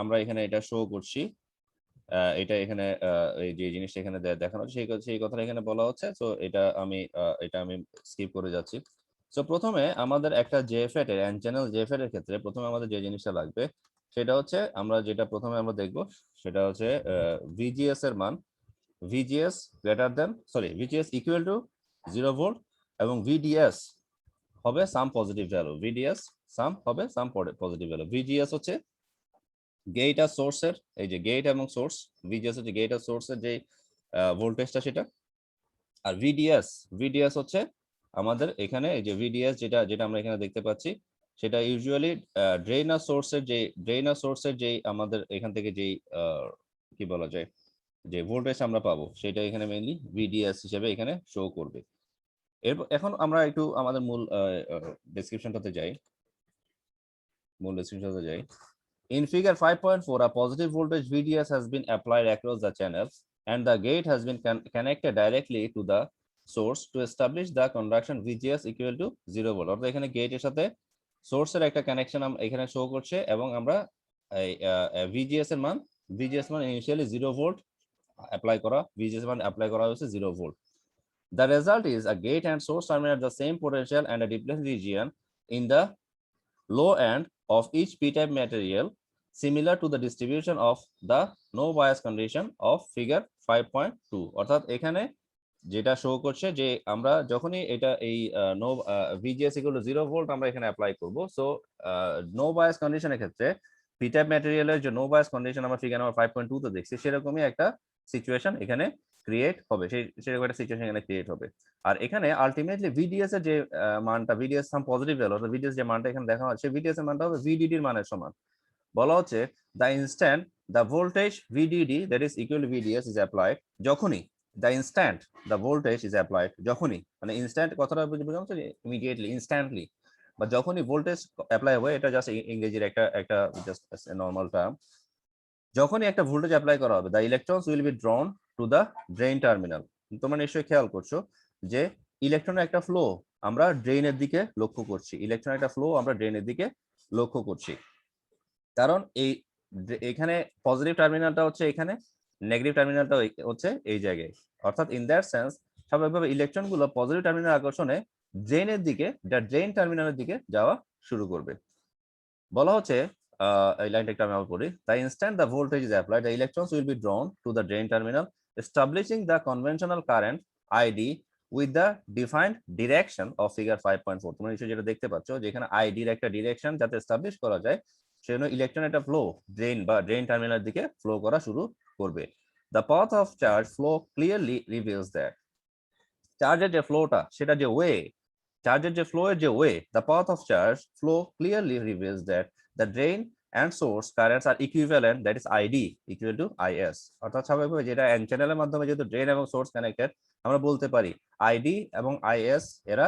[SPEAKER 1] আমরা এখানে এটা শো করছি, এটা এখানে এই যে জিনিসটা এখানে দেখানো হচ্ছে সেই কথাটা এখানে বলা হচ্ছে। সো এটা আমি স্কিপ করে যাচ্ছি। সো প্রথমে আমাদের একটা জেএফএট এর এন্ড চ্যানেল জেএফএট এর ক্ষেত্রে প্রথমে আমাদের যে জিনিসটা লাগবে সেটা হচ্ছে, আমরা যেটা প্রথমে আমরা দেখব সেটা হচ্ছে ভিজিএস এর মান, VGS greater than VGS equal to 0 volt, এবং ভিডিএস হবে some positive value, VDS some হবে সাম পজিটিভ ভ্যালু। ভিজিএস হচ্ছে গেট আর সোর্সের, এই যে গেট এবং সোর্স, ভিজিএস হচ্ছে গেট আর সোর্সের যে ভোল্টেজটা সেটা, আর ভিডিএস হচ্ছে আমাদের এখানে এই যে ভিডিএস যেটা যেটা আমরা এখানে দেখতে পাচ্ছি সেটা ইউজুয়ালি ড্রেন আর সোর্সের যে আমাদের এখান থেকে যেই কি বলা যায় যে ভোল্টেজ আমরা পাবো সেটা এখানে মেইনলি ভিডিএস হিসেবে এখানে শো করবে। এখন আমরা একটু আমাদের মূল ডেসক্রিপশনটাতে যাই। In figure 5.4, a positive voltage VDS has been applied across the channels and the gate has been connected directly to the source to establish the conduction VGS equal to 0 volt. অর্থাৎ এখানে গেটের সাথে সোর্সের একটা কানেকশন এখানে show করছে, এবং আমরা VGS এর মান ইনিশিয়ালি 0 ভোল্ট অ্যাপ্লাই করা, VGS মান অ্যাপ্লাই করা হয়েছে 0 volt. The result is a gate and source terminal at the same potential and a depletion region in the low end of each p-type material, similar to the distribution of the no bias condition of figure 5.2. অর্থাৎ এখানে যেটা show করছে যে আমরা যখনই এটা এই no VGS equal to 0 volt আমরা এখানে অ্যাপ্লাই করব, সো নো বায়াস কন্ডিশনের ক্ষেত্রে পি-টাইপ ম্যাটেরিয়ালের যে নো বায়াস কন্ডিশন আমরা ফিগার নাম্বার 5.2 তে দেখছি সেরকমই একটা সিচুয়েশন এখানে ক্রিয়েট হবে, সেরকম একটা সিচুয়েশন এখানে ক্রিয়েট হবে। আর এখানে আলটিমেটলি ভিডিএস এর যে মানটা, ভিডিএস সাম পজিটিভ ভ্যালু, অর্থাৎ ভিডিএস যে মানটা এখানে দেখা হচ্ছে ভিডিএস এর মানটা হবে ভিডিডি এর মানের সমান। বলা হচ্ছে the instant the voltage VDD that is equal to VDS is applied, যখনই the instant the voltage is applied, যখনই মানে ইনস্ট্যান্ট কথাটা বোঝানো হচ্ছে ইমিডিয়েটলি, ইনস্ট্যান্টলি, বা যখনই ভোল্টেজ অ্যাপ্লাই হবে, এটা জাস্ট ইংরেজির একটা জাস্ট নর্মাল টার্ম। যখনই একটা ভোল্টেজ অ্যাপ্লাই করা হবে, the electrons will be ড্রন to the drain terminal. তোমরা নিশ্চয়ই খেয়াল করছো যে ইলেকট্রনের একটা ফ্লো আমরা ড্রেনের দিকে লক্ষ্য করছি, ইলেকট্রনের একটা ফ্লো আমরা ড্রেনের দিকে লক্ষ্য করছি, কারণ এখানে পজিটিভ টার্মিনালটা হচ্ছে এখানে, নেগেটিভ টার্মিনালটা হচ্ছে এই জায়গায়। অর্থাৎ ইন দ্যাট সেন্স স্বাভাবিকভাবে ইলেকট্রনগুলো পজিটিভ টার্মিনাল আকর্ষণে ড্রেনের দিকে, ড্রেন টার্মিনালের দিকে যাওয়া শুরু করবে। বলা হচ্ছে এই লাইনটা একটু আমি আবার পড়ি, the instant the voltage is applied the electrons will be ড্রন to the drain terminal establishing the conventional current ID with the defined direction of figure 5.4। তোমরা নিশ্চয়ই যেটা দেখতে পাচ্ছ যে এখানে আইডির একটা ডিরেকশন যাতে এস্টাবলিশ করা যায়, সেজন্য ইলেকট্রন একটা ফ্লো ড্রেন টার্মিনাল দিকে ফ্লো করা শুরু করবে। The path of charge flow clearly reveals that, চার্জের যে ফ্লোটা সেটা যে ওয়ে, চার্জের যে ফ্লো এর যে way, the path of charge flow clearly reveals that the drain and source currents are equivalent, that is ID equal to IS। অর্থাৎ স্বাভাবিকভাবে যেটা এন চ্যানেলের মাধ্যমে যেহেতু ড্রেন এবং সোর্স কানেক্টেড, আমরা বলতে পারি ID এবং IS এরা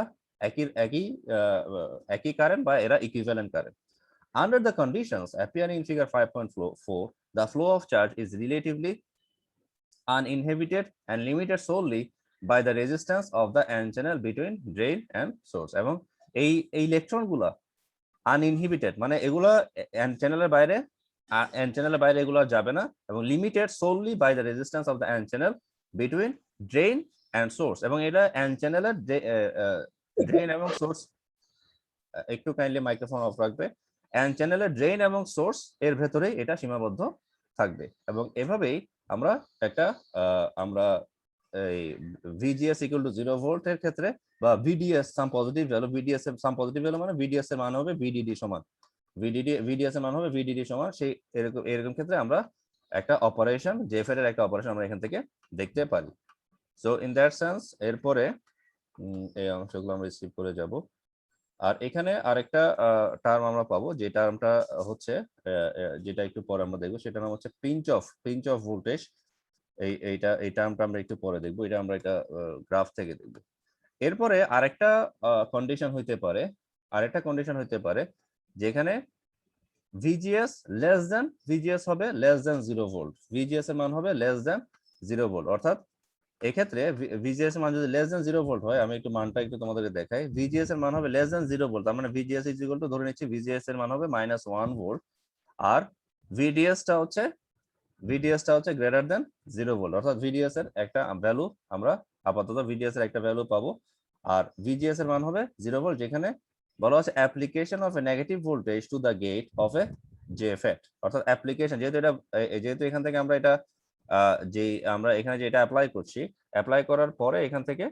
[SPEAKER 1] একই কারেন্ট বা এরা equivalent current. Under the conditions appearing in figure 5.4, the flow of charge is relatively uninhibited and limited solely by the resistance of the n channel between drain and source। এবং এই ইলেকট্রনগুলা আনইনহিবিটেড মানে এগুলা N চ্যানেলের বাইরে এগুলো যাবে না, এবং limited solely by the resistance of the N channel between drain and source. এবং এটা এন চ্যানেলের ড্রেন এবং সোর্স, একটু কাইন্ডলি মাইক্রোফোন অফ রাখবে, এন চ্যানেলের ড্রেন এবং সোর্স এর ভেতরেই এটা সীমাবদ্ধ থাকবে। এবং এভাবেই আমরা আমরা এই ভিজিএস ইকুয়াল টু 0 ভোল্ট এর ক্ষেত্রে, বা VDS some positive value, VDS এর সাম পজিটিভ ভ্যালু মানে ভিডিএস এর মান হবে ভিডিডি সমান, ভিডিএস এর মান হবে ভিডিডি সমান, সেই এরকম ক্ষেত্রে আমরা একটা অপারেশন জেফের এর একটা অপারেশন আমরা এখান থেকে দেখতে পারি। সো ইন দ্যাট সেন্স এরপরে এই অংশগুলো আমরা স্কিপ করে যাব। আর এখানে আরেকটা টার্ম আমরা পাবো, যে টার্মটা হচ্ছে যেটা একটু পরে আমরা দেখবো, সেটা নাম হচ্ছে পিঞ্চ অফ ভোল্টেজ। এই টার্মটা আমরা একটু পরে দেখবো, এটা আমরা এটা গ্রাফ থেকে দেখবো। এরপরে আরেকটা কন্ডিশন হইতে পারে যেখানে VGS লেস দেন VGS হবে লেস দেন 0 ভোল্ট, VGS এর মান হবে লেস দেন 0 ভোল্ট। অর্থাৎ এক্ষেত্রে VGS এর মান যদি লেস দেন 0 ভোল্ট হয়, আমি একটু মানটা একটু তোমাদেরকে দেখাই। VGS এর মান হবে লেস দেন 0 ভোল্ট, তার মানে VGS ইজ ইকুয়াল টু, ধরে নিচ্ছি VGS এর মান হবে -1 ভোল্ট, আর VDS টা হচ্ছে গ্রেটার দেন 0 ভোল্ট। অর্থাৎ VDS এর একটা ভ্যালু আমরা আপাতত VDS এর একটা ভ্যালু পাবো, আর VGS এর মান হবে 0 ভোল্ট, যেখানে বলা হচ্ছে application of a negative voltage to the gate of a JFET। অর্থাৎ অ্যাপ্লিকেশন, যেহেতু এখান থেকে আমরা এটা যে আমরা এখানে যেটা অ্যাপ্লাই করার পরে এখান থেকে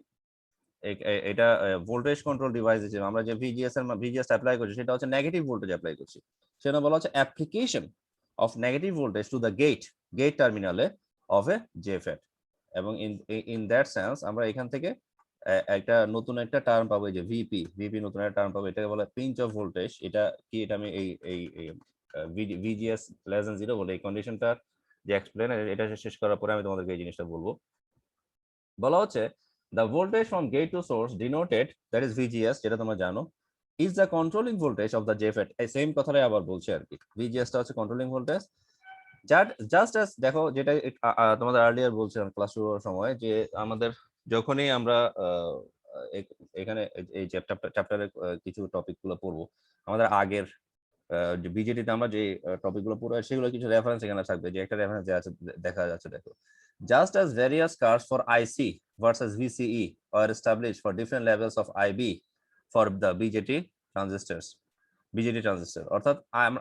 [SPEAKER 1] এটা ভোল্টেজ কন্ট্রোল ডিভাইস হিসেবে আমরা যে VGS অ্যাপ্লাই করছি সেটা হচ্ছে নেগেটিভ ভোল্টেজ অ্যাপ্লাই করছি, সেটা বলা হচ্ছে application of negative voltage to the gate টার্মিনালে অফ এ JFET। এবং ইন দ্যাট সেন্স আমরা এখান থেকে একটা নতুন একটা টার্ম পাবো, যে ভিপি নতুন একটা টার্ম পাবো, এটাকে বলে পিঞ্চ অফ ভোল্টেজ। এটা কি, এটা আমি এই VGS লেস দেন 0 বলে এই কন্ডিশনটা যে এক্সপ্লেন, এটা শেষ করার পরে আমি তোমাদেরকে এই জিনিসটা বলবো। বলা হচ্ছে the voltage from gate to source denoted, that is VGS, যেটা তোমরা জানো, is the controlling voltage of the JFET। এই সেম কথাটাই আবার বলছে আর কি, VGS টা হচ্ছে কন্ট্রোলিং ভোল্টেজ। জাস্ট অ্যাজ দেখো, যেটা তোমাদের আর্লিয়ার বলছিলাম ক্লাস শুরুর সময়, যে আমাদের যখনই আমরা এখানে এই চ্যাপ্টারে কিছু টপিক গুলো পড়বো, আমাদের আগের যে বিজেটিতে আমরা যে টপিক গুলো পড়বো সেগুলো কিছু রেফারেন্স এখানে থাকবে, যে একটা রেফারেন্স দেখা যাচ্ছে, দেখো, just as various curves for IC versus VCE are established for different levels of IB for the BJT transistor। অর্থাৎ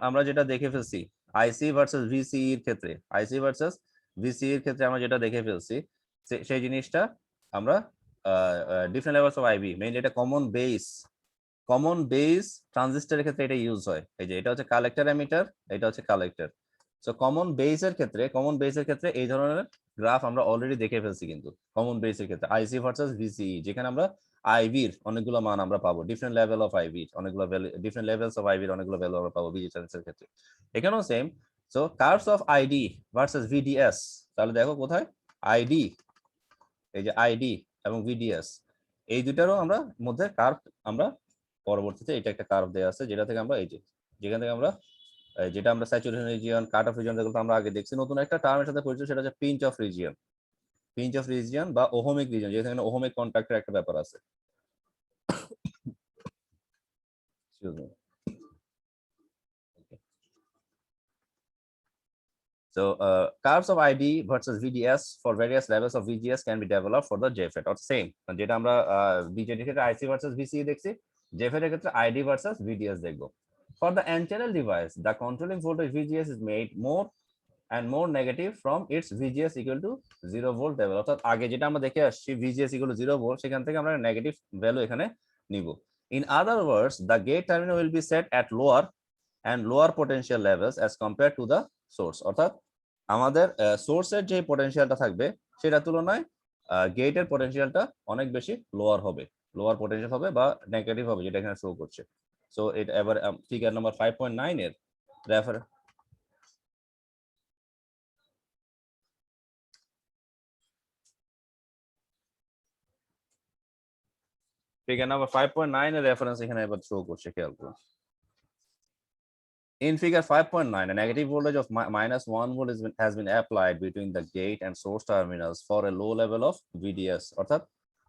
[SPEAKER 1] আমরা যেটা দেখে ফেলছি IC ভার্সেস VCE এর ক্ষেত্রে আমরা যেটা দেখে ফেলছি, সেই জিনিসটা আমরা different levels of IB, mainly এটা কমন বেস ট্রানজিস্টরের ক্ষেত্রে এটা ইউজ হয়। এই যে এটা হচ্ছে কালেক্টর এমিটার, এটা হচ্ছে কালেক্টর। সো কমন বেসের ক্ষেত্রে এই ধরনের গ্রাফ আমরা অলরেডি দেখে ফেলছি, কিন্তু কমন বেসের ক্ষেত্রে IC ভার্সেস VCE, যেখানে আমরা আইবির অনেকগুলো মান আমরা পাবো, ডিফারেন্ট লেভেল অফ আইবির অনেকগুলো ভ্যালু, ডিফারেন্ট লেভেলস অফ আইবির অনেকগুলো ভ্যালু আমরা পাবো বিজি ট্রান্সের ক্ষেত্রে। এখানেও same. So curves of ID versus VDS, তাহলে দেখো কোথায় আইডি, এই যে আইডি এবং VDS, এই দুটারও আমরা মধ্যে কার্ভ আমরা পরবর্তীতে এটা একটা কার্ভ দেওয়া আছে, যেটা থেকে আমরা যেখান থেকে আমরা যেটা আমরা saturation region, cut off region, যেগুলো আমরা আগে দেখছি। নতুন একটা টার্মের সাথে পরিচিত, সেটা হচ্ছে পিঞ্চ অফ রিজিয়ন বা ওহমিক রিজিয়ন, যেখানে ওহমিক কন্ট্যাক্টের একটা ব্যাপার আছে। So curves of ID versus VDS for various levels of VGS can be developed for the JFET, or same যেটা আমরা BJT ক্ষেত্রে IC versus VCE দেখছি, JFET এর ক্ষেত্রে ID versus VDS দেখবো। For the n-channel device, the controlling voltage VGS is made more and more negative from its VGS equal to 0 volt level। অর্থাৎ আগে যেটা আমরা দেখে আসছি VGS equal to 0 volt, সেখান থেকে আমরা নেগেটিভ ভ্যালু এখানে নিব। In other words, the gate terminal will be set at lower potential levels as compared to the source। অর্থাৎ আমাদের সোর্সের যে পটেনশিয়ালটা থাকবে সেটার তুলনায় গেটের পটেনশিয়ালটা অনেক বেশি লোয়ার পটেনশিয়াল হবে বা নেগেটিভ হবে, যেটা এখানে শো করছে। সো এটা এবার ফিগার নাম্বার 5.9 এর রেফার figure number 5.9 এর রেফারেন্স এখানে এবার শো করছে, খেয়াল করুন। In figure 5.9, a negative voltage of -1 volt has been applied between the gate and source terminals for a low level of VDS। অর্থাৎ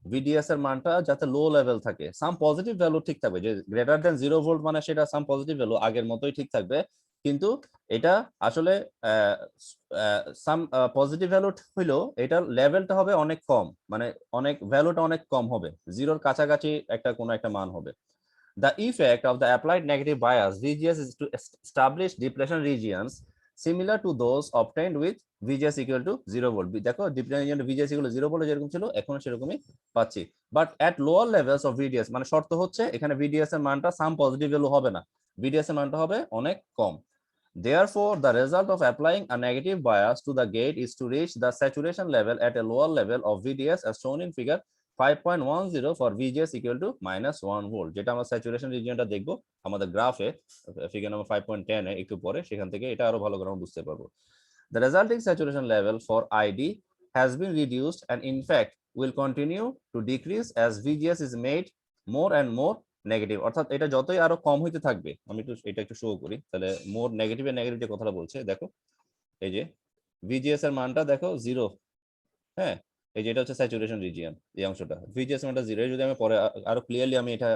[SPEAKER 1] VDS এর মানটা যাতে লো লেভেল থাকে, সাম পজিটিভ ভ্যালু ঠিক থাকবে, যে গ্রেটার দেন 0 ভোল্ট মানে সেটা সাম পজিটিভ ভ্যালু আগের মতোই ঠিক থাকবে, কিন্তু এটা আসলে সাম পজিটিভ ভ্যালু হইলেও এটার লেভেলটা হবে অনেক কম, মানে ভ্যালুটা অনেক কম হবে, জিরোর কাছাকাছি কোনো একটা মান হবে। The effect of the applied negative bias VGS is to establish depletion regions similar to those obtained with VGS equal to 0 volt। দেখো depletion region VGS equal to 0 volt যেরকম ছিল এখনো সেরকমই পাচ্ছি, but at lower levels of VDS, মানে শর্ত হচ্ছে এখানে VDS এর মানটা সাম পজিটিভ ভ্যালু হবে না, VDS এর মানটা হবে অনেক কম। Therefore, the result of applying a negative bias to the gate is to reach the saturation level at a lower level of VDS as shown in figure 5.10 for VGS equal to -1 volt। যেটা আমরা saturation রিজিয়নটা দেখবো আমাদের গ্রাফে figure number 5.10 এ একটু পরে, সেখান থেকে এটা আরো ভালো করে আমরা বুঝতে পারবো। The resulting saturation level for ID has been reduced and in fact will continue to decrease as VGS is made more and more negative, অর্থাৎ এটা যতই আরো কম হইতে থাকবে, আমি এটা একটু শো করি তাহলে মোর নেগেটিভ এর নেগেটিভ যে কথাটা বলছে দেখো, এই যে ভিজিএস এর মানটা দেখো 0, হ্যাঁ, এই যে এটা হচ্ছে স্যাচুরেশন রিজিয়ন, এই অংশটা ভিজিএস মানটা 0। যদি আমি পরে আরো ক্লিয়ারলি আমি এটা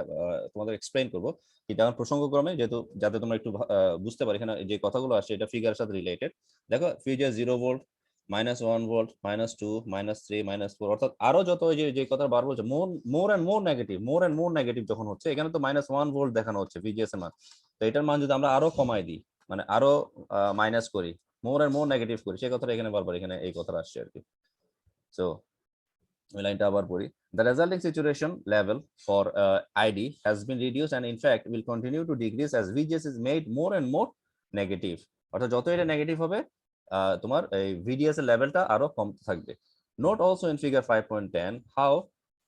[SPEAKER 1] তোমাদের এক্সপ্লেইন করব, কিন্তু আমার প্রসঙ্গক্রমে যেহেতু যাতে তোমরা একটু বুঝতে পারো এখানে যে কথাগুলো আসছে এটা ফিগারের সাথে রিলেটেড। দেখো ভিজিএস 0 ভোল্ট, -1 ভোল্ট, -2, -3, -4, অর্থাৎ আরো যত যে কথা বার বলছে মোর এন্ড মোর নেগেটিভ যখন হচ্ছে, এখানে তো -1 ভোল্ট দেখানো হচ্ছে ভিজিএস এর মান, তো এটার মান যদি আমরা আরো কমাই দিই, মানে আরো মাইনাস করি, মোর এন্ড মোর নেগেটিভ করি, সেই কথাটা এখানে বারবার এখানে এই কথাটা আসছে আর কি। সো লাইনটা আবার পড়ি। The resulting saturation level for ID has been reduced and in fact will continue to decrease as VGS is made more and more negative, অর্থাৎ যত এটা নেগেটিভ হবে তোমার এই VDS এর লেভেলটা আরো কম থাকবে। Note also in figure 5.10 how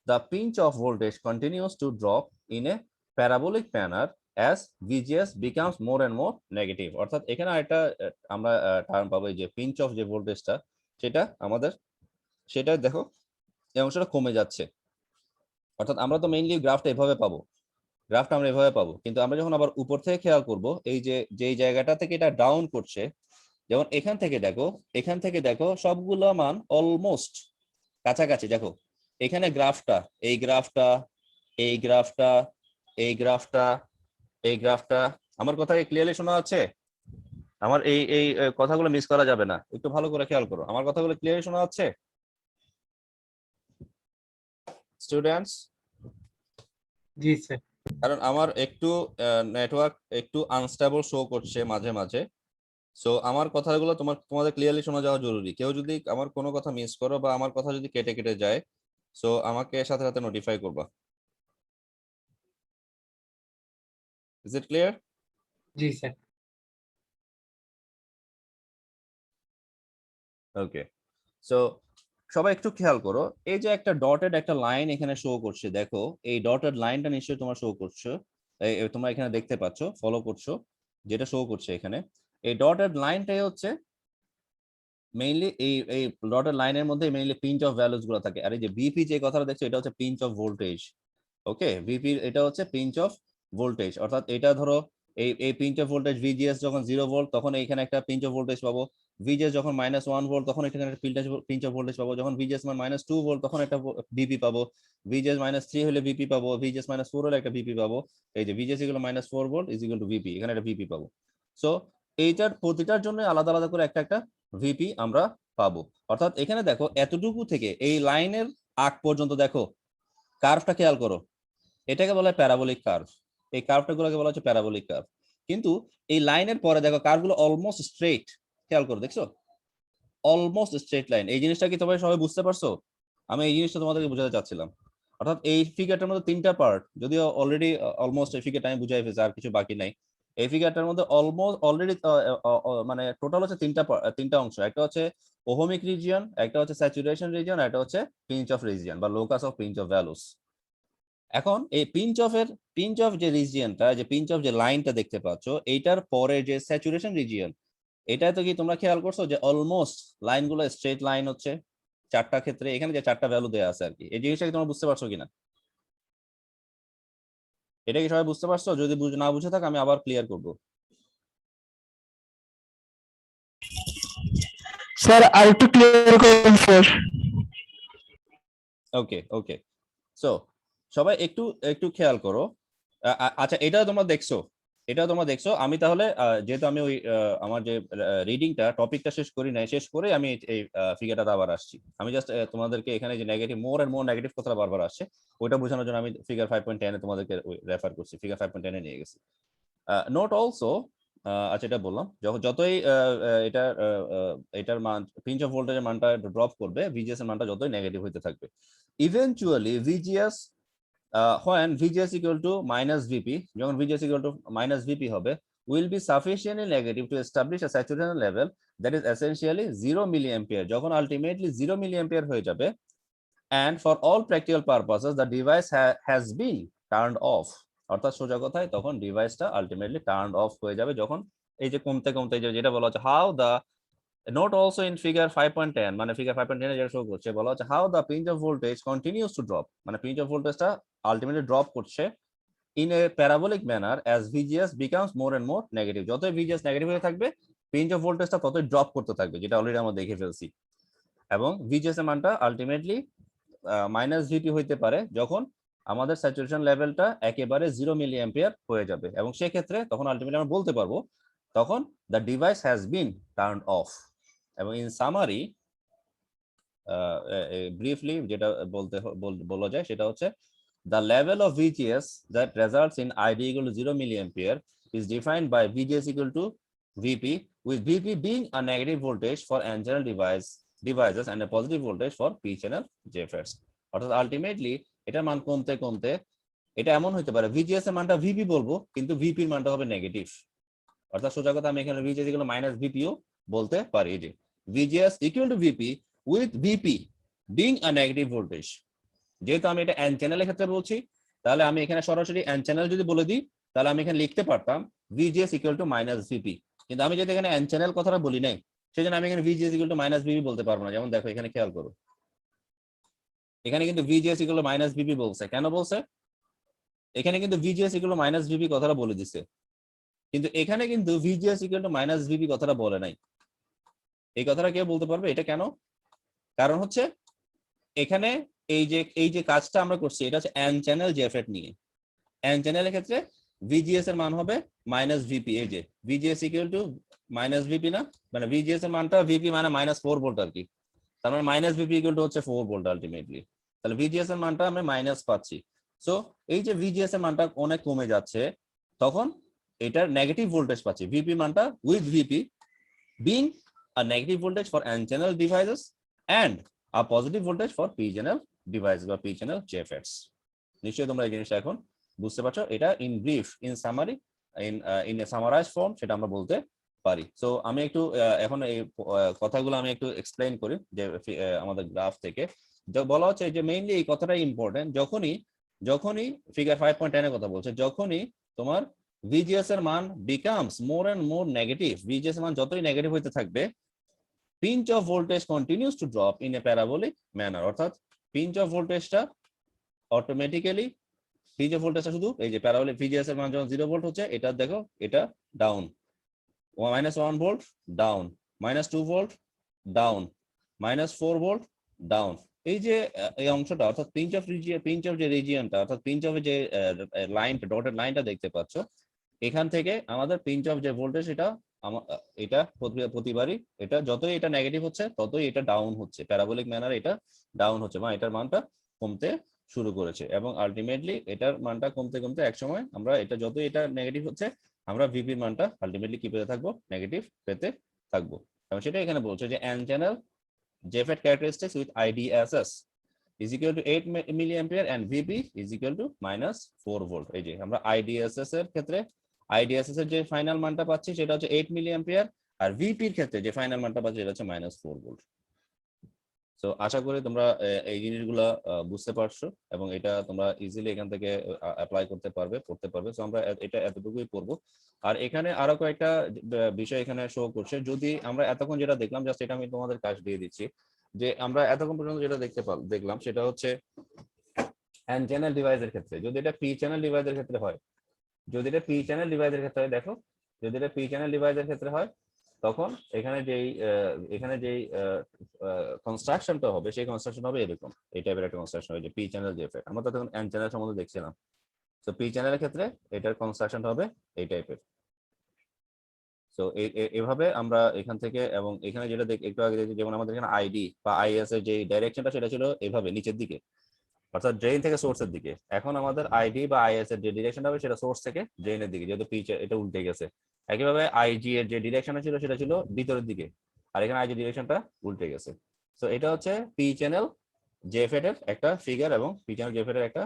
[SPEAKER 1] the pinch of voltage continues to drop in a parabolic manner as VGS becomes more and more negative, অর্থাৎ এখানে একটা আমরা টার্ম পাবো, যে পিঞ্চ অফ যে ভোল্টেজটা সেটা দেখো এই অংশটা কমে যাচ্ছে, অর্থাৎ আমরা তো মেইনলি গ্রাফটা এভাবে পাবো, কিন্তু আমরা যখন আবার উপর থেকে খেয়াল করব, এই যে জায়গাটা থেকে এটা ডাউন করছে, যেমন এখান থেকে দেখো সবগুলো মান অলমোস্ট কাছাকাছি। দেখো এখানে গ্রাফটা, এই গ্রাফটা, এই গ্রাফটা, এই গ্রাফটা, এই গ্রাফটা, আমার কথা ক্লিয়ারলি শোনা যাচ্ছে? আমার এই কথাগুলো মিস করা যাবে না, একটু ভালো করে খেয়াল করো, আমার কথাগুলো ক্লিয়ারলি শোনা যাচ্ছে স্টুডেন্টস?
[SPEAKER 2] জি স্যার।
[SPEAKER 1] কারণ আমার একটু নেটওয়ার্ক একটু আনস্টেবল শো করছে মাঝে মাঝে, সো আমার কথাগুলো তোমাদের ক্লিয়ারলি শোনা যাওয়া জরুরি। কেউ যদি আমার কোনো কথা মিস করো বা আমার কথা যদি কেটে কেটে যায়, সো আমাকে সাথে সাথে নোটিফাই করবা। Is it clear?
[SPEAKER 2] G sir.
[SPEAKER 1] Okay, so সবাই একটু খেয়াল করো, এই যে একটা ডটেড একটা লাইন এখানে শো করছে, দেখো এই ডটেড লাইনটা নিশ্চয়ই তোমরা শো করছো, তোমরা এখানে দেখতে পাচ্ছ, ফলো করছো, যেটা শো করছে এখানে, এই ডটেড লাইনটাই হচ্ছে মেইনলি এই ডটেড লাইনের মধ্যে মেইনলি পিঞ্চ অফ ভ্যালুস গুলো থাকে। আর এই যে বিপি যে কথাটা দেখছো, এটা হচ্ছে pinch of voltage. Okay, VP এটা হচ্ছে পিঞ্চ অফ ভোল্টেজ, অর্থাৎ এটা ধরো এই পিঞ্চ অফ ভোল্টেজ ভিজিএস যখন 0 ভোল্ট তখন এইখানে একটা পিঞ্চ অফ ভোল্টেজ পাবো, ভিজিএস যখন -1 ভোল্ট তখন এখানে একটা পিঞ্চ অফ ভোল্টেজ পাবো, যখন ভিজিএস -2 ভোল্ট তখন একটা ভিপি পাবো, ভিজিএস -3 হলে ভিপি পাবো, ভিজিএস -4 হলে একটা ভিপি পাবো, এই যে VGS equal -4 volt is equal to VP, এখানে একটা ভিপি পাবো। সো এইটার প্রতিটার জন্য আলাদা আলাদা করে একটা একটা ভিপি আমরা পাবো, অর্থাৎ এখানে দেখো এতটুকু থেকে এই লাইনের আগ পর্যন্ত দেখো কার্ভটা খেয়াল করো, এটাকে বলা হয় প্যারাবোলিক কার্ভ, এই কার্ভটাগুলোকে বলা হচ্ছে প্যারাবোলিক কার্ভ। কিন্তু এই লাইনের পরে দেখো কার্ভগুলো অলমোস্ট স্ট্রেট, খেয়াল করো দেখছো অলমোস্ট স্ট্রেট লাইন। এই জিনিসটা কি তোমরা সবাই বুঝতে পারছো? আমি এই জিনিসটা তোমাদেরকে বোঝাতে চাচ্ছিলাম, অর্থাৎ এই ফিগারটার মধ্যে 3টা পার্ট, যদিও অলরেডি অলমোস্ট এই ফিগারটা আমি বুঝাই ফেলছি, আর কিছু বাকি নাই। এই ফিগারটার মধ্যে অলমোস্ট অলরেডি মানে টোটাল হচ্ছে 3টা অংশ, একটা হচ্ছে ওহমিক রিজিয়ন, একটা হচ্ছে স্যাচুরেশন রিজিয়ন, একটা হচ্ছে পিঞ্চ অফ রিজিয়ন বা locus of pinch of values. এখন এই পিঞ্চ অফ যে রিজিয়নটা, যে পিঞ্চ অফ যে লাইনটা দেখতে পাচ্ছ, এইটার পরে যে স্যাচুরেশন রিজিয়ন, এটা তো কি তোমরা খেয়াল করছো যে অলমোস্ট লাইনগুলো স্ট্রেট লাইন হচ্ছে 4টা ক্ষেত্রে, এখানে যে 4টা ভ্যালু দেওয়া আছে আর কি, এই জিনিসটা কি তোমরা বুঝতে পারছো কিনা? এটা কি সবাই বুঝতে পারছো? যদি না বুঝে থাকো আমি আবার ক্লিয়ার করবো।
[SPEAKER 2] স্যার আর একটু ক্লিয়ার করুন স্যার।
[SPEAKER 1] ওকে ওকে, সো সবাই একটু একটু খেয়াল করো। আচ্ছা এটাও তোমরা দেখছো, আমি তাহলে যেহেতু আমি ওই আমার যে রিডিংটা টপিকটা শেষ করি নাই, শেষ করে আমি এই ফিগারটা আবার আসছি। আমি জাস্ট তোমাদেরকে এখানে যে negative more and more negative কথাটা বারবার আসছে, ওইটা বোঝানোর জন্য আমি ফিগার 5.10 এ তোমাদেরকে রেফার করছি, ফিগার 5.10 এ নিয়ে গেছি। নোট অলসো, আচ্ছা এটা বললাম, যতই এটার মান পিঞ্চ অফ ভোল্টেজের মানটা ড্রপ করবে, ভিজিএস এর মানটা যতই নেগেটিভ হতে থাকবে, eventually VGS when VGS equal to -VP, যখন VGS equal to -VP হবে, will be sufficiently negative to establish a saturation level that is essentially 0 milliampere, যখন ultimately 0 milliampere হয়ে যাবে, and for all practical purposes the device has been turned off, অর্থাৎ সোজা কথায় তখন ডিভাইসটা আলটিমেটলি টার্ন অফ হয়ে যাবে, যখন এই যে কমতে কমতে যেটা বলা হচ্ছে how the Note also in figure 5.10 মানে figure 5.10 এ যেটা শো করছে বলা হচ্ছে how the pinch of voltage continues to drop মানে pinch of voltageটা ultimately drop করছে in a parabolic manner as VGS becomes more and more negative যতই VGS negative হয়ে থাকবে pinch of voltageটা ততই ড্রপ করতে থাকবে যেটা অলরেডি আমরা দেখে ফেলছি এবং VGS এর মানটা আলটিমেটলি মাইনাস ভিপি হইতে পারে যখন আমাদের স্যাচুরেশন লেভেলটা একেবারে 0 মিলি অ্যাম্পিয়ার হয়ে যাবে এবং সেই ক্ষেত্রে তখন আলটিমেটলি আমরা বলতে পারবো তখন the device has been turned of এবং ইন সামারি ব্রিফলি যেটা বলা যায় সেটা হচ্ছে the level of VGS that results in ID equal to 0 milliampere is defined by VGS equal to VP, with VP being a negative voltage for N channel devices and a positive voltage for P channel JFETs. অর্থাৎ ultimately এটার মান কমতে কমতে এটা এমন হতে পারে VGS এর মানটা VP বলবো কিন্তু VP এর মানটা হবে নেগেটিভ অর্থাৎ সোজা কথা আমি এখানে VGS equal to minus VP ও বলতে পারি যে VGS equal to VP with VP being a negative voltage. যেহেতু আমি এটা এন চ্যানেলের ক্ষেত্রে বলছি তাহলে আমি এখানে সরাসরি এন চ্যানেল যদি বলে দিই তাহলে আমি এখানে লিখতে পারতাম VGS equal to minus VP কিন্তু আমি যদি এখানে এন চ্যানেল কথাটা বলি নাই সেজন্য আমি এখানে VGS equal to minus VP বলতে পারবো না যেমন দেখো এখানে খেয়াল করো এখানে কিন্তু VGS equal to minus VP বলছে কেন বলছে এখানে কিন্তু VGS equal to minus VP কথাটা বলে দিছে কিন্তু এখানে কিন্তু VGS equal to minus VP কথাটা বলে নাই এই কথাটা কে বলতে পারবে এটা কেন কারণ হচ্ছে এখানে এই যে কাজটা আমরা করছি এটা হচ্ছে এন চ্যানেল জেফেট নিয়ে এন চ্যানেলের ক্ষেত্রে VGS এর মান হবে মাইনাস ভিপি এই যে VGS equal to minus VP না মানে VGS এর মানটা ভিপি মানে -4 ভোল্ট আর কি তার মানে মাইনাস ভিপি ইকুয়াল টু হচ্ছে 4 ভোল্ট আলটিমেটলি তাহলে VGS এর মানটা আমরা মাইনাস পাচ্ছি সো এই যে VGS এর মানটা অনেক কমে যাচ্ছে তখন এটার নেগেটিভ ভোল্টেজ পাচ্ছি ভিপি মানটা with VP being a negative voltage for N channel devices and a positive voltage for P channel device বা P channel JFETs নিশ্চয়ই তোমরা এই জিনিসটা এখন বুঝতে পারছো এটা in brief in summary in a summarise form সেটা আমরা বলতে পারি সো আমি একটু এখন এই কথাগুলো আমি একটু এক্সপ্লেইন করি যে আমাদের গ্রাফ থেকে বলা হচ্ছে যে মেইনলি এই কথাটাই ইম্পর্টেন্ট যখনই ফিগার 5.10 এর কথা বলছে যখনই তোমার VGS এর মান becomes more and more negative VGS এর মান যতই নেগেটিভ হতে থাকবে pinch of voltage continues to drop in a parabolic manner অর্থাৎ pinch of voltageটা অটোমেটিক্যালি pinch of voltage শুধু এই যে প্যারাবোলিক VGS এর মান যখন 0 ভোল্ট হচ্ছে এটা দেখো এটা down -1 volt down -2 volt down -4 volt down এই যে এই অংশটা অর্থাৎ pinch of যে রিজিয়নটা অর্থাৎ pinch of যে লাইনটা ডটেড লাইনটা দেখতে পাচ্ছ এখান থেকে আমাদের pinch of যে ভোল্টেজ এটা প্রতিবারই এটা যতই এটা নেগেটিভ হচ্ছে ততই এটা ডাউন হচ্ছে প্যারাবোলিক ম্যানারে এটা ডাউন হচ্ছে মানে এটার মানটা কমতে শুরু করেছে এবং আলটিমেটলি এটার মানটা কমতে কমতে একসময় আমরা এটা যতই এটা নেগেটিভ হচ্ছে আমরা ভিপির মানটা আলটিমেটলি কি পেতে থাকবো নেগেটিভ পেতে থাকবো এবং সেটা এখানে বলছে যে N channel JFET characteristics with IDSS is equal to 8 milliampere and VP is equal to -4 volt এই যে আমরা IDSS এর ক্ষেত্রে IDSS এর যে ফাইনাল মানটা পাচ্ছি সেটা হচ্ছে 8 মিলিঅ্যাম্পিয়ার আর ভিপি এর ক্ষেত্রে যে ফাইনাল মানটা পাচ্ছি এটা হচ্ছে -4 ভোল্ট সো আশা করি তোমরা এই জিনিসগুলো বুঝতে পারছো এবং এটা তোমরা ইজিলি এখান থেকে অ্যাপ্লাই করতে পারবে পড়তে পারবে সো আমরা এটা এতটুকুই পড়বো আর এখানে আরো কয়েকটা বিষয় এখানে শো করছে যদি আমরা এতক্ষণ যেটা দেখলাম জাস্ট এটা আমি তোমাদের কাজ দিয়ে দিচ্ছি যে আমরা এতক্ষণ পর্যন্ত যেটা দেখলাম সেটা হচ্ছে এন চ্যানেল ডিভাইসের ক্ষেত্রে যদি এটা পি চ্যানেল ডিভাইসের ক্ষেত্রে হয় যদি এটা পি চ্যানেল ডিভাইসের ক্ষেত্রে হয় দেখো যদি এটা পি চ্যানেল ডিভাইসের ক্ষেত্রে হয় তখন এখানে যেই কনস্ট্রাকশনটা হবে সেই কনস্ট্রাকশন হবে এরকম এই টাইপের একটা কনস্ট্রাকশন হবে যে পি চ্যানেল জেফেট আমরা তো তখন এন চ্যানেল সম্বন্ধে দেখছিলাম তো পি চ্যানেলের ক্ষেত্রে এটার কনস্ট্রাকশনটা হবে এই টাইপের সো এভাবে আমরা এখান থেকে এবং এখানে যেটা একটু আগে দেখি যেমন আমাদের এখানে আইডি বা আইএস এর যে ডাইরেকশনটা সেটা ছিল এভাবে নিচের দিকে অর্থাৎ ড্রেন থেকে সোর্সের দিকে এখন আমাদের আইডি বা আইএস এর যে ডিরেকশনটা হবে সেটা সোর্স থেকে ড্রেনের দিকে যেহেতু পি এটা উল্টে গেছে একইভাবে আইজি এর যে ডিরেকশনটা ছিল সেটা ছিল ভিতরের দিকে আর এখানে আইজি ডিরেকশনটা উল্টে গেছে সো এটা হচ্ছে পি চ্যানেল জেফেট এর একটা ফিগার এবং পি চ্যানেল জেফেট এর একটা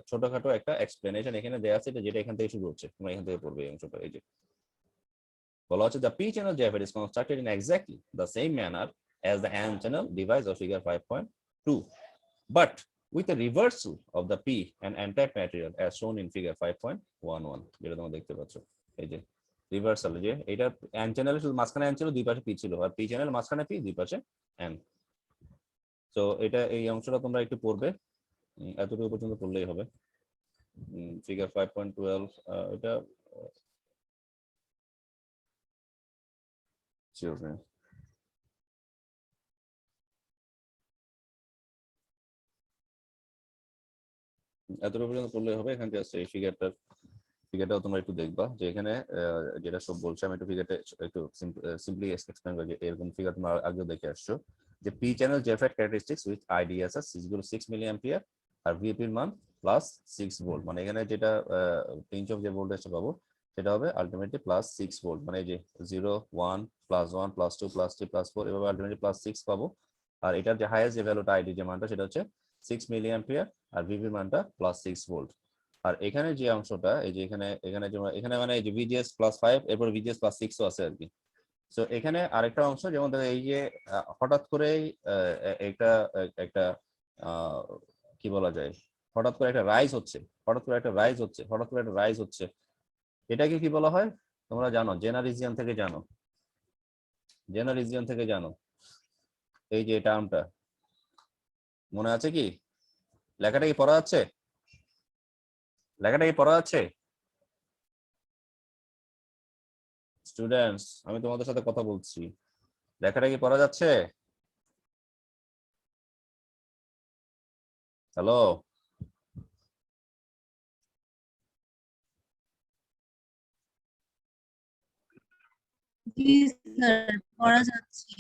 [SPEAKER 1] ছোটখাটো একটা এক্সপ্লেনেশন এখানে দেয়া আছে যেটা এখান থেকে শুরু হচ্ছে তোমরা এখান থেকে পড়বে এই অংশটা এই যে বলা হচ্ছে the P channel JFET is constructed in exactly the same manner as the N channel device of figure 5.2 but with a reversal of the P and N-type material as shown in figure 5.11 যেটা তোমরা দেখতে পাচ্ছ এই যে reversal, যে এটা N চ্যানেলে শুধু মাঝখানে এন ছিল, দুই পাশে পি ছিল, আর পি চ্যানেল মাঝখানে পি, দুই পাশে এন। তো এটা এই অংশটা তোমরা একটু পড়বে, এতটুকু পর্যন্ত পড়লেই হবে। ফিগার 5.12 এটা children। এতটুকু পর্যন্ত পড়লেই হবে। এখান থেকে এই ফিগারটাও তোমরা একটু দেখবা, যে এখানে যেটা সব বলছে, আমি একটু ফিগারটা একটু সিম্পলি এক্সপ্লেইন করি। এরকম ফিগার তোমরা আগেও দেখে আসছো, যে P channel JFET characteristics with IDSS is equal 6 milliampere, আর ভিপির মান প্লাস 6 ভোল্ট। মানে এখানে যেটা পিঞ্চ অফ যে ভোল্টেজটা পাবো সেটা হবে আলটিমেটলি প্লাস 6 ভোল্ট। মানে এই যে 0 1 +1 +2 +3 +4 এভাবে আলটিমেটলি প্লাস 6 পাবো। আর এটার যে হাইয়েস্ট যে ভ্যালুটা আইডি যে মানটা সেটা হচ্ছে 6 মিলি অ্যাম্পিয়ার, আর ভিপির মানটা প্লাস 6 ভোল্ট। আর এখানে যে অংশটা, এই যে এখানে এখানে যেমন এখানে মানে এই যে ভিজিএস +5 এরপর ভিজিএস +6 ও আছে আর কি। সো এখানে আরেকটা অংশ, যেমন দেখো এই যে হঠাৎ করেই একটা একটা কি বলা যায়, হঠাৎ করে একটা রাইজ হচ্ছে, হঠাৎ করে একটা রাইজ হচ্ছে, হঠাৎ করে একটা রাইজ হচ্ছে, এটাকে কি বলা হয় তোমরা জানো? জেনার থেকে জানো, জেনার থেকে জানো এই যে টার্মটা মনে আছে কি? লেখাটা কি পড়া যাচ্ছে? লেখাটা কি পড়া যাচ্ছে স্টুডেন্টস? আমি তোমাদের সাথে কথা বলছি, লেখাটা কি পড়া যাচ্ছে? হ্যালো?
[SPEAKER 3] জি স্যার, পড়া যাচ্ছে।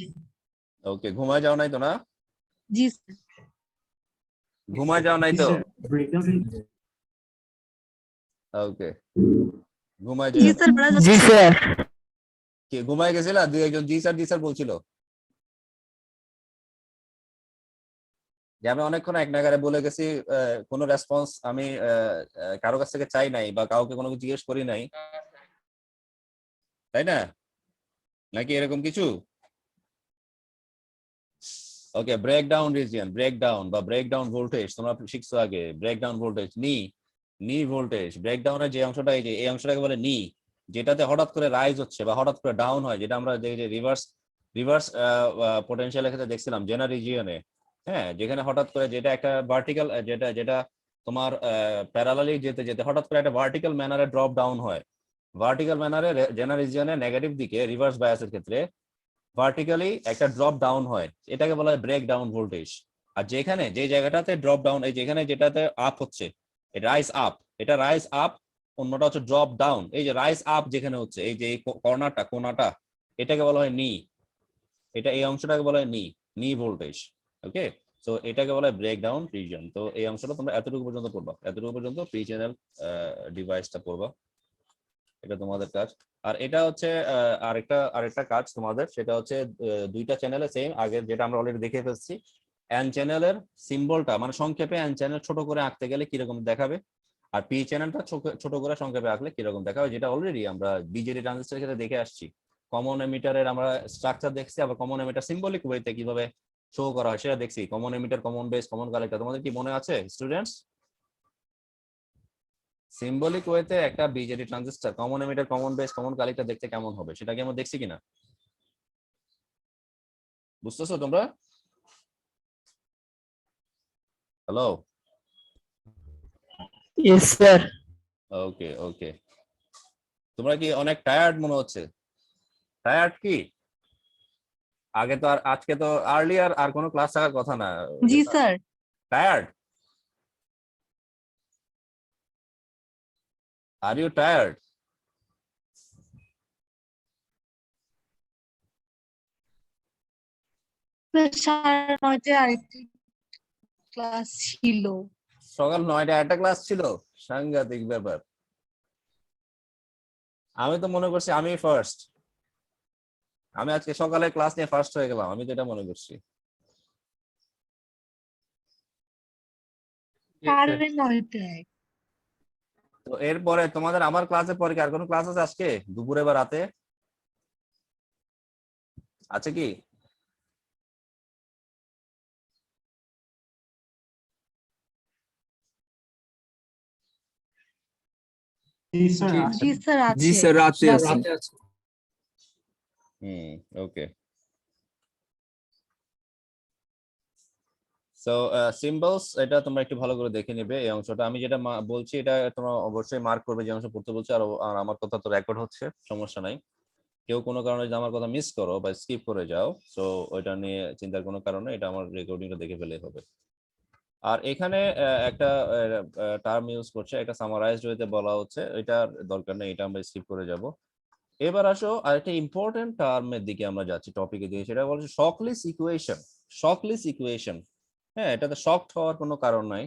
[SPEAKER 1] ওকে, ঘুমায় যাও নাই তো না?
[SPEAKER 3] জি স্যার।
[SPEAKER 1] ঘুমায় যাও নাই তো? ওকে, ঘুমায়
[SPEAKER 3] জি
[SPEAKER 1] যেও না।
[SPEAKER 3] স্যার, পড়া
[SPEAKER 2] জি
[SPEAKER 3] যাচ্ছে।
[SPEAKER 2] স্যার।
[SPEAKER 1] কি ঘুমায় গেছিলা? দুই একজন জি স্যার বলছিল, যে আমি অনেকক্ষণ এক নাগারে বলে গেছি, কোনো রেসপন্স আমি কারো কাছ থেকে চাই নাই বা কাউকে কোনো কিছু জিজ্ঞেস করি নাই, তাই না? নাকি এরকম কিছু? ওকে, ব্রেকডাউন রিজিয়ন, ব্রেকডাউন বা ব্রেকডাউন ভোল্টেজ তোমরা শিখছো আগে। ব্রেকডাউন ভোল্টেজ নি ভোল্টেজ, ব্রেকডাউনের যে অংশটা, এই যে এই অংশটাকে বলে নি, যেটাতে হঠাৎ করে রাইজ হচ্ছে বা হঠাৎ করে ডাউন হয়, যেটা আমরা যে রিভার্স রিভার্স পোটেনশিয়ালের ক্ষেত্রে দেখছিলাম জেনার রিজিয়নে। হ্যাঁ, যেখানে হঠাৎ করে যেটা একটা ভার্টিক্যাল, যেটা যেটা তোমার প্যারালালি যেতে যেতে হঠাৎ করে একটা ভার্টিক্যাল ম্যানারে ড্রপ ডাউন হয়। ভার্টিক্যাল ম্যানারে জেনার রিজিয়নে নেগেটিভ দিকে রিভার্স বায়াসের ক্ষেত্রে ভার্টিক্যালি একটা ড্রপ ডাউন হয়, এটাকে বলা হয় ব্রেক ডাউন ভোল্টেজ। আর যেখানে যে জায়গাটাতে ড্রপ ডাউন, এই যেখানে যেটাতে আপ হচ্ছে, রাইজ আপ, এটা রাইজ আপ, অন্যটা হচ্ছে ড্রপ ডাউন। এই যে রাইজ আপ যেখানে হচ্ছে, এই যে কর্নারটা, কোনাটা, এটাকে বলা হয় নি। এটা এই অংশটাকে বলা হয় নি ভোল্টেজ। ওকে, তো এটাকে বলা হয় ব্রেক ডাউন রিজন। তো এই অংশটা তোমরা এতটুকু পর্যন্ত পড়বা, এতটুকু পর্যন্ত পি চ্যানেল ডিভাইসটা পড়বা, এটা তোমাদের কাজ। আর এটা হচ্ছে আরেকটা কাজ তোমাদের, সেটা হচ্ছে দুইটা চ্যানেলে সেম আগের যেটা আমরা অলরেডি দেখে ফেলছি। এন চ্যানেলের সিম্বলটা মানে সংক্ষেপে এন চ্যানেল ছোট করে আঁকতে গেলে কিরকম দেখাবে, আর পি চ্যানেলটা ছোট করে সংক্ষেপে আঁকলে কিরকম দেখাবে, যেটা অলরেডি আমরা বিজেডি ট্রানজিস্টরের ক্ষেত্রে দেখে আসছি। কমন এমিটারের আমরা স্ট্রাকচার দেখছি, আবার কমন এমিটার সিম্বলিক ওয়েতে কিভাবে শো করা হয় সেটা দেখছি। Common emitter, common base, common collector, তোমাদের কি মনে আছে স্টুডেন্টস? সিম্বলিক ওয়েতে একটা BJD transistor common emitter, common base, common collector দেখতে কেমন হবে সেটা কি আমরা দেখছি কিনা? বুঝতেছো তোমরা? Hello?
[SPEAKER 2] Yes sir.
[SPEAKER 1] Okay okay, তোমরা কি অনেক টায়ার্ড মনে হচ্ছে? টায়ার্ড কি? আগে তো আর আজকে তো আর্লিয়ার আর কোনো ক্লাস থাকার কথা না।
[SPEAKER 3] জি sir.
[SPEAKER 1] Tired? Are you tired?
[SPEAKER 3] Sir, 9টায় আরেকটি ক্লাস ছিল।
[SPEAKER 1] সকাল 9টায় একটা ক্লাস ছিল? সাংঘাতিক ব্যাপার। আমি তো মনে করছি আমি ফার্স্ট, আমি আজকে সকালে ক্লাস নিয়ে ফার্স্ট হয়ে গেলাম, আমি তো এটা মনে করছি।
[SPEAKER 3] 9:30।
[SPEAKER 1] তো এরপরে তোমাদের আমার ক্লাসের পরে কি আর কোনো ক্লাস আছে আজকে দুপুরে বা রাতে? আছে কি?
[SPEAKER 2] জি স্যার
[SPEAKER 3] জি স্যার
[SPEAKER 4] জি
[SPEAKER 3] আছে
[SPEAKER 4] স্যার রাতে আছে
[SPEAKER 1] ওকে সো সিম্বলস এটা তোমরা একটু ভালো করে দেখে নিবে এই অংশটা আমি যেটা বলছি এটা তোমরা অবশ্যই মার্ক করবে যে অংশ পড়তে বলছে আর আমার কথা তো রেকর্ড হচ্ছে সমস্যা নাই কেউ কোনো কারণে যদি আমার কথা মিস করো বা স্কিপ করে যাও সো ওইটা নিয়ে চিন্তার কোনো কারণে এটা আমার রেকর্ডিংটা দেখে ফেলে হবে আর এখানে একটা টার্ম ইউজ করছে একটা সামারাইজড ওয়েতে বলা হচ্ছে এটা দরকার নেই এটা আমরা স্কিপ করে যাব এবার আসো আরেকটা ইম্পর্টেন্ট টার্মের দিকে আমরা যাচ্ছি টপিকে দিয়ে সেটা বলছে শকলিস ইকুয়েশন হ্যাঁ এটাতে শকড হওয়ার কোনো কারণ নাই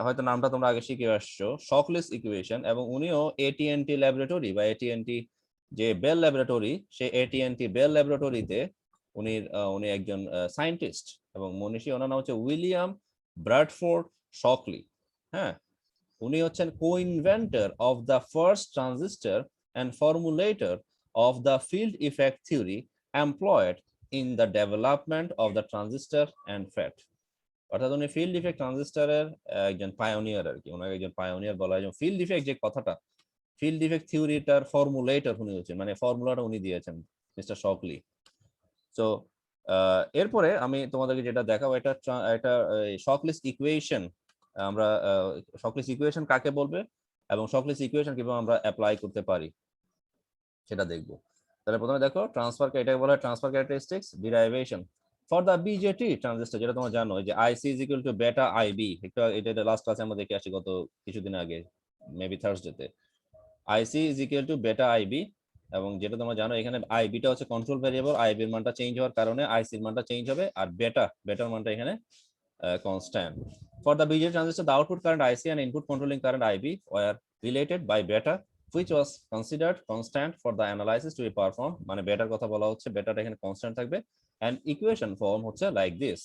[SPEAKER 1] হয়তো নামটা তোমরা আগে শিখে আসছো শকলিস ইকুয়েশন এবং উনিও এটিএনটি ল্যাবরেটরি বা এটিএনটি যে বেল ল্যাবরেটরি সেই এটিএনটি বেল ল্যাবরেটরিতে উনি একজন সায়েন্টিস্ট এবং মনীষী ওনার নাম হচ্ছে উইলিয়াম ব্র্যাডফোর্ড শকলি হ্যাঁ উনি হচ্ছেন co-inventor of the first transistor and formulator of the field effect theory employed in the development of the transistor and FET অর্থাৎ উনি ফিল্ড ইফেক্ট ট্রানজিস্টরের একজন পায়োনিয়ার আর কি ওনাকে একজন পায়োনিয়ার বলা হয় ফিল্ড ইফেক্ট যে কথাটা ফিল্ড ইফেক্ট থিওরিটার ফর্মুলেটর উনি হচ্ছেন মানে ফর্মুলাটা উনি দিয়েছেন মিস্টার শকলি সো এরপরে আমি তোমাদেরকে যেটা দেখাবো এটা শকলিস ইকুয়েশন আমরা শকলিস ইকুয়েশন কাকে বলবে এবং শকলিস ইকুয়েশন কিভাবে আমরা অ্যাপ্লাই করতে পারি সেটা দেখবো তাহলে প্রথমে দেখো ট্রান্সফার এটাকে বলা হয় transfer characteristics derivation for the BJT transistor যেটা তোমরা জানো যে IC is equal to beta IB এটা লাস্ট ক্লাসে আমরা দেখে আসি গত কিছুদিন আগে মেবি থার্সডেতে IC is equal to beta IB এবং যেটা তোমরা জানো এখানে আইবিটা হচ্ছে কন্ট্রোল ভ্যারিয়েবল আইবির মানটা চেঞ্জ হওয়ার কারণে আইসির মানটা চেঞ্জ হবে আর বেটার মানটা এখানে constant for the BJT transistor the output current IC and input controlling current IB were related by beta which was considered constant for the analysis to be performed মানে better কথা বলা হচ্ছে বেটাটা এখানে constant থাকবে and equation form হচ্ছে like this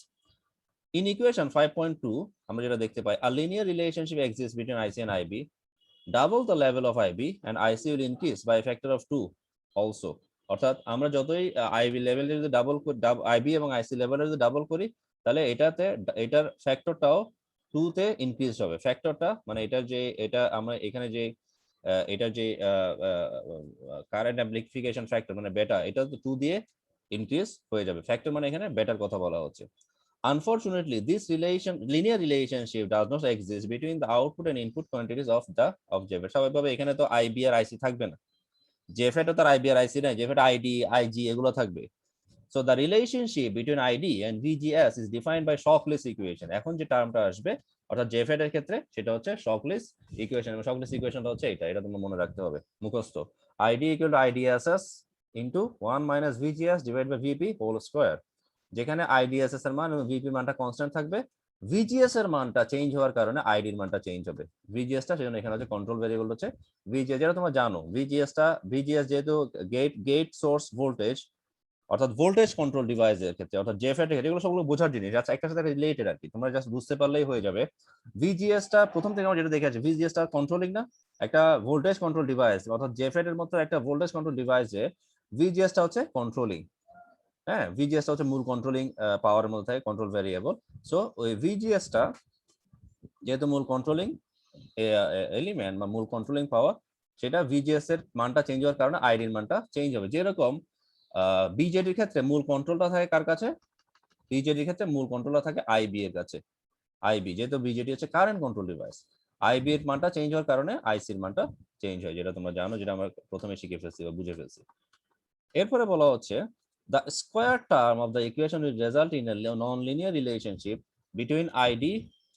[SPEAKER 1] in equation 5.2 আমরা যেটা দেখতে পাই a linear relationship exists between IC and IB double the level of IB and IC will increase by a factor of 2 also অর্থাৎ আমরা যতই IB লেভেলে যদি ডাবল করি IB এবং IC লেভেলে যদি ডাবল করি তাহলে এটার ফ্যাক্টরটাও 2 তে ইনক্রিজ হবে ফ্যাক্টরটা মানে এটা আমরা এখানে যে এটা যে কারেন্ট অ্যামপ্লিফিকেশন ফ্যাক্টর মানে বেটা এটা 2 দিয়ে ইনক্রিজ হয়ে যাবে ফ্যাক্টর মানে এখানে বেটার কথা বলা হচ্ছে unfortunately this linear relationship does not exist between the output and input quantities of JFET স্বাভাবিকভাবে এখানে তো আইবি আর আইসি থাকবে না জেফেটও তার আইবি আর আইসি নাই জেফেট আইডি আইজি এগুলো থাকবে so the relationship between ID and VGS is defined by Shockley's equation এখন যে টার্মটা আসবে অর্থাৎ জেফেট এর ক্ষেত্রে সেটা হচ্ছে শকলিস ইকুয়েশন এবং শকলিস ইকুয়েশনটা হচ্ছে এটা তোমরা মনে রাখতে হবে মুখস্থ ID equal to IDSS into 1 minus VGS divide by VP whole square যেখানে আইডিএসএস এর মান এবং ভিপি মানটা কনস্ট্যান্ট থাকবে ভিজিএস এর মানটা চেঞ্জ হওয়ার কারণে আইডি এর মানটা চেঞ্জ হবে ভিজিএসটা সেজন্য এখানে হচ্ছে কন্ট্রোল ভেরিয়েবল হচ্ছে ভিজিএস যেটা তোমরা জানো ভিজিএস যেহেতু গেট সোর্স ভোল্টেজ অর্থাৎ ভোল্টেজ কন্ট্রোল ডিভাইসের ক্ষেত্রে অর্থাৎ জেফেট এগুলো সবগুলো বোঝার জিনিস আচ্ছা একটা সাথে রিলেটেড আর কি তোমরা জাস্ট বুঝতে পারলেই হয়ে যাবে ভিজিএসটা প্রথম থেকে আমরা যেটা দেখে আছি ভিজিএসটা কন্ট্রোলিং না একটা ভোল্টেজ কন্ট্রোল ডিভাইস অর্থাৎ জেফেট এর মতো একটা ভোল্টেজ কন্ট্রোল ডিভাইসে ভিজিএসটা হচ্ছে কন্ট্রোলিং হ্যাঁ ভিজিএসটা হচ্ছে মূল কন্ট্রোলিং পাওয়ারের মধ্যে থাকে কন্ট্রোল ভ্যারিয়েবল সো ওই ভিজিএসটা যেহেতু মূল কন্ট্রোলিং এলিমেন্ট বা মূল কন্ট্রোলিং পাওয়ার সেটা ভিজিএস এর মানটা চেঞ্জ হওয়ার কারণে আইডির মানটা চেঞ্জ হবে যেরকম বিজেডির ক্ষেত্রে মূল কন্ট্রোলটা থাকে কার কাছে বিজেডির ক্ষেত্রে মূল কন্ট্রোলটা থাকে আইবি এর কাছে আইবি যেহেতু বিজেডি হচ্ছে কারেন্ট কন্ট্রোল ডিভাইস আইবি এর মানটা চেঞ্জ হওয়ার কারণে আইসি এর মানটা চেঞ্জ হয় যেটা তোমরা জানো যেটা আমরা প্রথমে শিখে ফেলছি বা বুঝে ফেলছি এরপরে বলা হচ্ছে the square term of the equation will result in a non-linear relationship between ID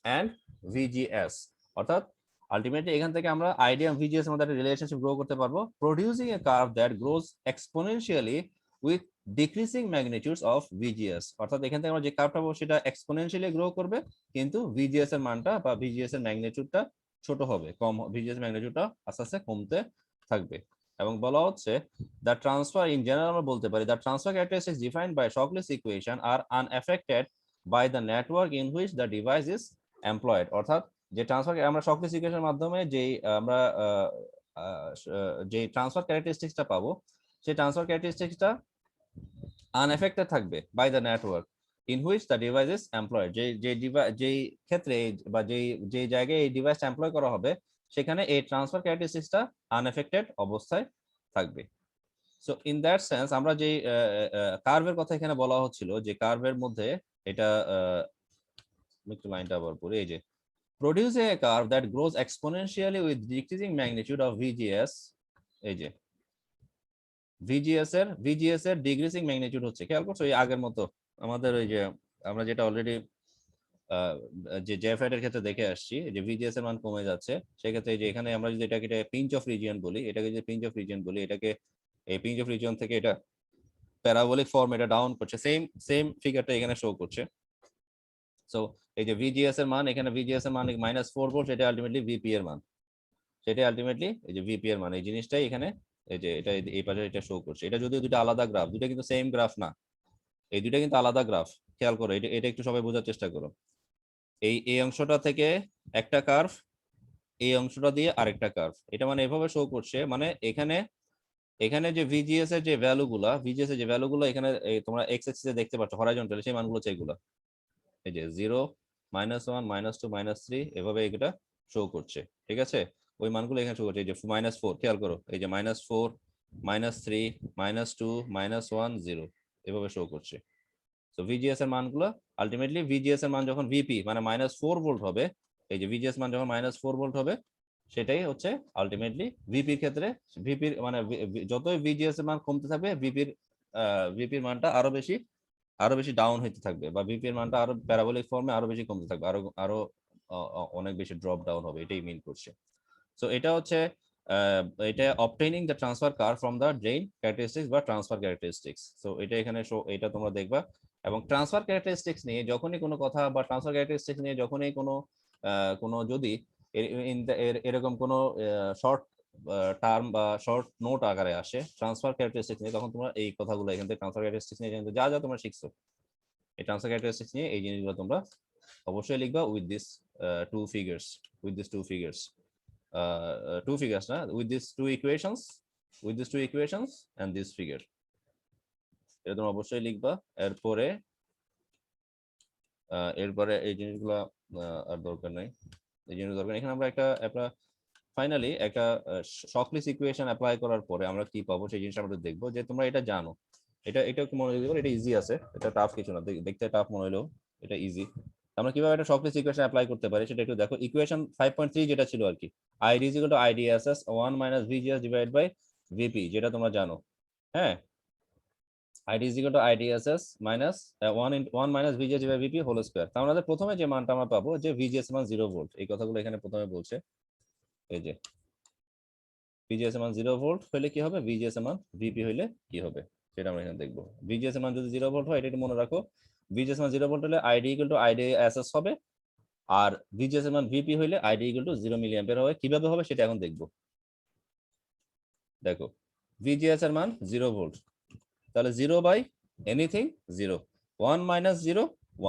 [SPEAKER 1] and VGS অর্থাৎ আলটিমেটলি এখান থেকে আমরা ID এবং VGS এর মধ্যে একটা রিলেশনশিপ গ্রো করতে পারবো producing a curve that grows exponentially with decreasing magnitudes of VGS অর্থাৎ এখান থেকে আমরা যে কার্ভটা পাবো সেটা এক্সপোনেনশিয়ালি গ্রো করবে কিন্তু VGS এর মানটা বা VGS এর ম্যাগনিটিউডটা ছোট হবে কম VGS এর ম্যাগনিটিউডটা আস্তে আস্তে কমতে থাকবে এবং বলা হচ্ছে the transfer in general আমরা বলতে পারি the transfer characteristics defined by Shockley's equation are unaffected by the network in which the device is employed অর্থাৎ যে ট্রান্সফার আমরা Shockley's ইকুয়েশনের মাধ্যমে যে আমরা যে ট্রান্সফার ক্যারেক্টারিস্টিক্সটা পাবো সেই ট্রান্সফার ক্যারেক্টারিস্টিক্সটা unaffected থাকবে by the network in which the device is employed যে ক্ষেত্রে বা যে জায়গায় এই ডিভাইসটা এমপ্লয় করা হবে সেখানে এই ট্রান্সফার ক্যারেক্টারিস্টিক্সটা আনএফেক্টেড অবস্থায় থাকবে। সো ইন দ্যাট সেন্স আমরা যে কার্ভের কথা এখানে বলা হচ্ছিল, যে কার্ভের মধ্যে এটা একটু লাইনটা আবার পড়ি, এই যে produce a curve that grows exponentially with decreasing magnitude of VGS, এই যে VGS এর ডিক্রিজিং ম্যাগনিটিউড হচ্ছে, খেয়াল করছো এই আগের মতো আমাদের ওই যে আমরা যেটা অলরেডি যে জেফাইড এর ক্ষেত্রে দেখে আসছি, যে VGS এর মান কমে যাচ্ছে, সেক্ষেত্রে যে এখানে আমরা যদি এটাকে পিঞ্চ অফ রিজিয়ন বলি, এটাকে যে পিঞ্চ অফ রিজিয়ন বলি, এটাকে এই পিঞ্চ অফ রিজিয়ন থেকে এটা প্যারাবোলিক ফর্ম এটা ডাউন করছে, সেম ফিগারটা এখানে শো করছে। সো এই যে VGS এর মান, এখানে VGS এর মান -4 ভোল্ট, সেটা আলটিমেটলি VP এর মান, সেটা আলটিমেটলি এই যে VP এর মান, এই জিনিসটাই এখানে এই যে এটা এই পাশে এটা শো করছে। এটা যদিও দুটো আলাদা গ্রাফ, দুটো কিন্তু সেম গ্রাফ না, এই দুটো কিন্তু আলাদা গ্রাফ, খেয়াল করো এটা এটা একটু সবাই বোঝার চেষ্টা করো। এই অংশটা থেকে একটা কার্ভ, এই অংশটা দিয়ে আরেকটা কার্ভ, এটা মানে এভাবে শো করছে, মানে এখানে যে VGS এর যে ভ্যালুগুলো এখানে তোমরা এক্স অ্যাক্সিসে দেখতে পাচ্ছ হরাইজন্টালি, সেই মানগুলো হচ্ছে এগুলো, এই যে 0, -1, -2, -3 এভাবে এটা শো করছে, ঠিক আছে? ওই মানগুলো এখানে শো করছে, এই যে -4 খেয়াল করো, এই যে -4, -3, -2, -1, 0 এভাবে শো করছে। তো VGS এর মানগুলো আলটিমেটলি VGS এর মান যখন VP মানে -4 ভোল্ট হবে, এই যে VGS মান যখন -4 ভোল্ট হবে, সেটাই হচ্ছে আলটিমেটলি ভিপির ক্ষেত্রে, ভিপির মানে যতই VGS এর মান কমতে থাকবে, ভিপির মানটা আরো বেশি ডাউন হইতে থাকবে, বা ভিপির মানটা আরো প্যারাবোলিক ফর্মে আরো বেশি কমতে থাকবে, আরো অনেক বেশি ড্রপ ডাউন হবে, এটাই মিন করছে। সো এটা হচ্ছে এটা obtaining the transfer curve from the drain characteristics বা ট্রান্সফার ক্যারেক্টারিস্টিক্স। সো এটা এখানে এটা তোমরা দেখবা, এবং ট্রান্সফার ক্যারেক্টারিস্টিক্স নিয়ে যখনই কোনো কথা বা ট্রান্সফার ক্যারেক্টারিস্টিক্স নিয়ে যখনই কোনো যদি এরকম কোনো শর্ট টার্ম বা শর্ট নোট আকারে আসে ট্রান্সফার ক্যারেক্টারিস্টিক্স নিয়ে, তখন তোমরা এই কথাগুলো এখান থেকে ট্রান্সফার ক্যারেক্টারিস্টিক্স নিয়ে যা যা তোমরা শিখছো, এই ট্রান্সফার ক্যারেক্টারিস্টিক্স নিয়ে এই জিনিসগুলো তোমরা অবশ্যই লিখবা উইথ দিস টু ফিগার্স, না, with these two equations and this figure, এটা তোমরা অবশ্যই লিখবা। এরপরে এই জিনিসগুলো আর দরকার নাই, এই জিনিস দরকার। এখানে আমরা একটা ফাইনালি একটা শর্টলিস্ট ইকুয়েশন অ্যাপ্লাই করার পরে আমরা কি পাবো সেই জিনিসটা আমরা দেখবো, যে তোমরা এটা জানো, এটা একটু মনে দিতে পারো, এটা ইজি আছে, এটা টাফ কিছু না, দেখতে টাফ মনে হলেও এটা ইজি। আমরা কিভাবে একটা শর্টলিস্ট ইকুয়েশন অ্যাপ্লাই করতে পারি সেটা একটু দেখো। ইকুয়েশন 5.3 যেটা ছিল আর কি, ID = IDSS 1 - VGS / VP, যেটা তোমরা জানো, হ্যাঁ, ID = IDSS - 1 - VGS / VP whole square. তার মানে প্রথমে যে মানটা আমরা পাবো, যে VGS মান 0 ভোল্ট, এই কথাগুলো এখানে প্রথমে বলছে, এই যে VGS মান 0 ভোল্ট হলে কি হবে, VGS মান VP হলে কি হবে, সেটা আমরা এখানে দেখবো। VGS মান যদি 0 ভোল্ট হয়, এটা একটু মনে রাখো, VGS মান 0 ভোল্ট হলে ID = IDSS হবে, আর VGS মান VP হইলে ID = 0 মিলি অ্যাম্পিয়ার হবে। কিভাবে হবে সেটা এখন দেখবো। দেখো VGS এর মান 0 ভোল্ট, তাহলে 0 বাই এনিথিং 0, 1 - 0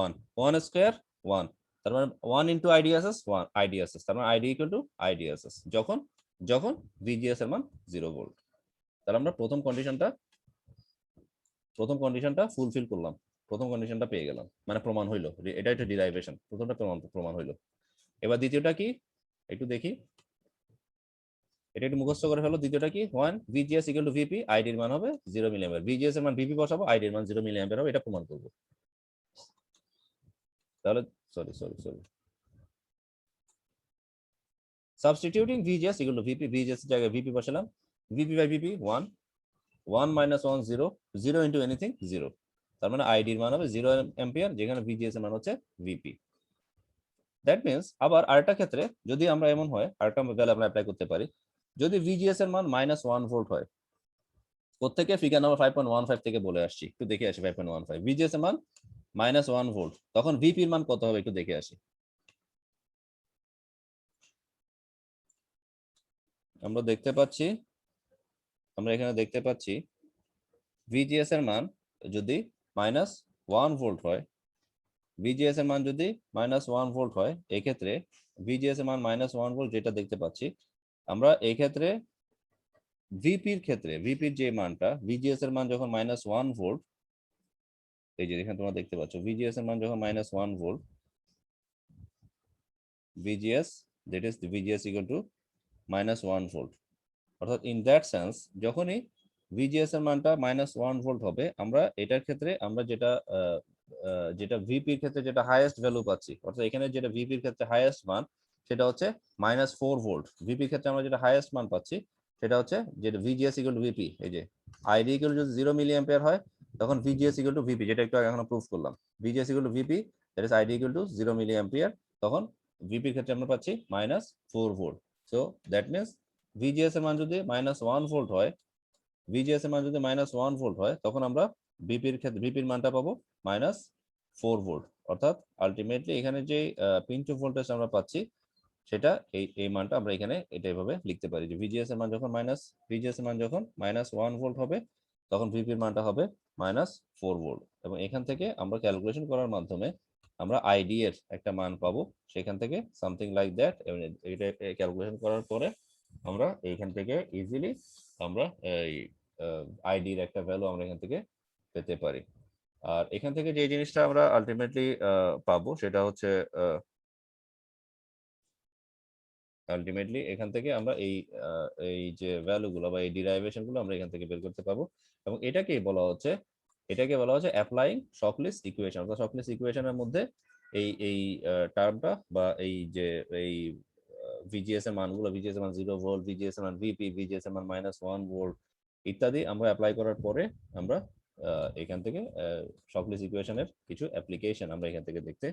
[SPEAKER 1] 1, 1 স্কয়ার 1, তার মানে 1 ইনটু IDSS 1 IDSS, তার মানে ID = IDSS যখন VGS এর মান 0 ভোল্ট। তাহলে আমরা প্রথম কন্ডিশনটা ফুলফিল করলাম, প্রথম কন্ডিশনটা পেয়ে গেলাম, মানে প্রমাণ হইলো, এটা একটা ডিরাইভেশন, প্রথমটা প্রমাণ হইলো। এবার দ্বিতীয়টা কি একটু দেখি, এটা একটু মুখস্থ করে ফেলো। দ্বিতীয়টা কি, 1 VGS = VP, ID এর মান হবে 0 মিলি অ্যাম্পিয়ার, VGS এর মান VP বসাবো, ID এর মান 0 মিলি অ্যাম্পিয়ার হবে, এটা প্রমাণ করব। তাহলে sorry substituting VGS = VP, VGS এর জায়গায় VP বসালাম, VP / VP 1 1 - 1 0 0 ইনটু এনিথিং 0, তার মানে ID এর মান হবে 0 অ্যাম্পিয়ার, যেখানে VGS এর মান হচ্ছে VP। দ্যাট মিন্স আবার আরেকটা ক্ষেত্রে যদি আমরা এমন হয়, আরেকটা ভ্যালু আমরা অ্যাপ্লাই করতে পারি, যদি VGS এর মান -1 ভোল্ট হয়, কোত্থেকে, ফিগার নাম্বার 5.15 থেকে বলে আসছি, একটু দেখে আসি। 5.15 VGS এর মান -1 ভোল্ট, তখন VP এর মান কত হবে একটু দেখে আসি। আমরা এখানে দেখতে পাচ্ছি VGS এর মান যদি -1 ভোল্ট হয়, VGS এর মান যদি -1 ভোল্ট হয়, এক্ষেত্রে VGS এর মান -1 ভোল্ট যেটা দেখতে পাচ্ছি আমরা, এই ক্ষেত্রে ভিপির যে মানটা, VGS এর মান যখন -1 ভোল্ট, এই যে এখানে তোমরা দেখতে পাচ্ছ VGS এর মান যখন -1 volt, VGS that is VGS = -1 volt. অর্থাৎ ইন দ্যাট সেন্স যখনই ভিজিএস এর মানটা -1 ভোল্ট হবে, আমরা এটার ক্ষেত্রে আমরা যেটা ভিপির ক্ষেত্রে যেটা হাইয়েস্ট ভ্যালু পাচ্ছি, অর্থাৎ এখানে যেটা ভিপির ক্ষেত্রে হাইয়েস্ট মান সেটা হচ্ছে -4 ভোল্ট। ভিপির ক্ষেত্রে আমরা যেটা হাইয়েস্ট মান পাচ্ছি সেটা হচ্ছে যেটা ভিজিএস ইকুয়াল টু ভিপি। এই যে আইডি ইকুয়াল যদি 0 মিলি অ্যাম্পিয়ার হয়, তখন ভিজিএস ইকুয়াল টু ভিপি, যেটা একটু আগে এখনো প্রুফ করলাম। VGS equal to VP, that is ID equal to 0 milli ampere, তখন ভিপির ক্ষেত্রে আমরা পাচ্ছি -4 volt. So that means VGS এর মান যদি -1 ভোল্ট হয়, ভিজিএস এর মান যদি -1 ভোল্ট হয়, তখন আমরা ভিপির ক্ষেত্রে ভিপির মানটা পাবো -4 ভোল্ট। অর্থাৎ আলটিমেটলি এখানে যে পিঞ্চ অফ ভোল্টেজ আমরা পাচ্ছি সেটা এই মানটা আমরা এখানে এটা এভাবে লিখতে পারি যে ভিজিএস এর মান যখন -1 ভোল্ট হবে, তখন ভিপির মানটা হবে -4 ভোল্ট। এবং এখান থেকে আমরা ক্যালকুলেশন করার মাধ্যমে আমরা আইডি এর একটা মান পাবো, সেখান থেকে সামথিং লাইক দ্যাট। এবং এটা ক্যালকুলেশন করার পরে আমরা এইখান থেকে ইজিলি আমরা এই আইডির একটা ভ্যালু আমরা এখান থেকে পেতে পারি। আর এখান থেকে যে জিনিসটা আমরা আলটিমেটলি পাবো সেটা হচ্ছে আলটিমেটলি এখান থেকে আমরা এই যে ভ্যালুগুলো বা এই ডিরাইভেশন গুলো আমরা এখান থেকে বের করতে পাবো। এবং এটাকে বলা হচ্ছে অ্যাপ্লাইং শকলিস ইকুয়েশন। অর্থাৎ শকলিস ইকুয়েশনের মধ্যে এই টার্মটা বা এই যে এই ভিজিএস এর মানগুলো, ভিজিএস এর মান 0 ভোল্ট, ভিজিএস এর মান ভিপি, ভিজিএস এর মান -1 ভোল্ট ইত্যাদি আমরা অ্যাপ্লাই করার পরে আমরা এখান থেকে শকলিস ইকুয়েশনের কিছু অ্যাপ্লিকেশন আমরা এখান থেকে দেখতে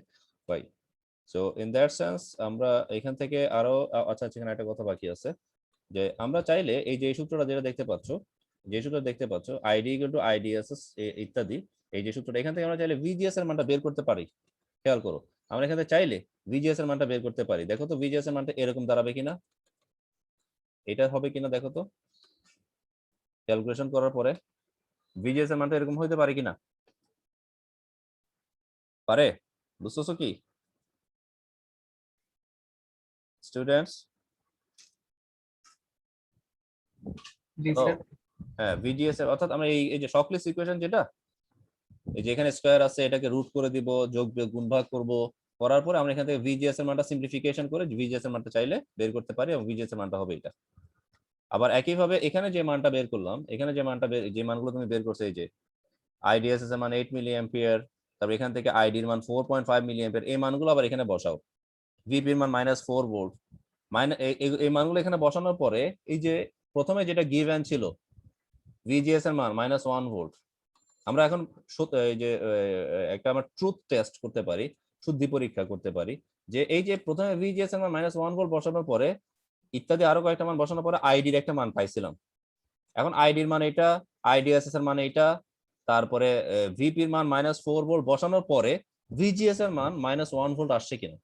[SPEAKER 1] পাই। সো ইন দ্যাট সেন্স আমরা এখান থেকে আরো আচ্ছা, এখানে একটা কথা বাকি আছে যে আমরা চাইলে এই যে সূত্রটা যেটা দেখতে পাচ্ছ আইডি ইকুয়াল টু আইডিএসএস ইত্যাদি, এই যে সূত্রটা, এখান থেকে আমরা চাইলে ভিজিএস এর মানটা বের করতে পারি। খেয়াল করো, আমরা এখানে চাইলে ভিজিএস এর মানটা বের করতে পারি। দেখো তো ভিজিএস এর মানটা এরকম দাঁড়াবে কিনা, এটা হবে কিনা দেখো তো। ক্যালকুলেশন করার পরে ভিজিএস এর মানটা এরকম হইতে পারে কিনা, পারে? বুঝতেছো কি স্টুডেন্টস?
[SPEAKER 2] জি স্যার।
[SPEAKER 1] হ্যাঁ, ভিজিএস এর অর্থাৎ আমরা এই যে শকলিস ইকুয়েশন যেটা, এই যে এখানে স্কয়ার আছে, এটাকে রুট করে দিব, যোগ বিয়োগ গুণ ভাগ করব, করার পরে আমরা এখান থেকে ভিজিএস এর মানটা সিম্পলিফিকেশন করে ভিজিএস এর মানটা চাইলে বের করতে পারি, এবং ভিজিএস এর মানটা হবে এটা। আবার একইভাবে এখানে যে মানটা বের করলাম, এখানে যে মানগুলো তুমি বের করছো, এই যে আইডিএসএস এর মান 8 মিলি অ্যাম্পিয়ার, তারপর এখান থেকে আইডির মান 4.5 মিলি অ্যাম্পিয়ার, এই মানগুলো আবার এখানে বসাও। ভিপির মান -4 ভোল্ট, এই মানগুলো এখানে বসানোর পরে এই যে প্রথমে যেটা গিভেন ছিল ভিজিএস এর মান -1 ভোল্ট, আমরা এখন এই যে একটা আমরা ট্রুথ টেস্ট করতে পারি, শুদ্ধি পরীক্ষা করতে পারি যে এই যে প্রথমে ভিজিএস এর মান -1 ভোল্ট বসানোর পরে ইত্যাদি আরো কয়েকটা মান বসানোর পরে আইডির একটা মান পাইছিলাম। এখন আইডির মান এটা, আইডিএসএস এর মান এটা, তারপরে ভিপির মান -4 ভোল্ট বসানোর পরে ভিজিএস এর মান -1 ভোল্ট আসছে কিনা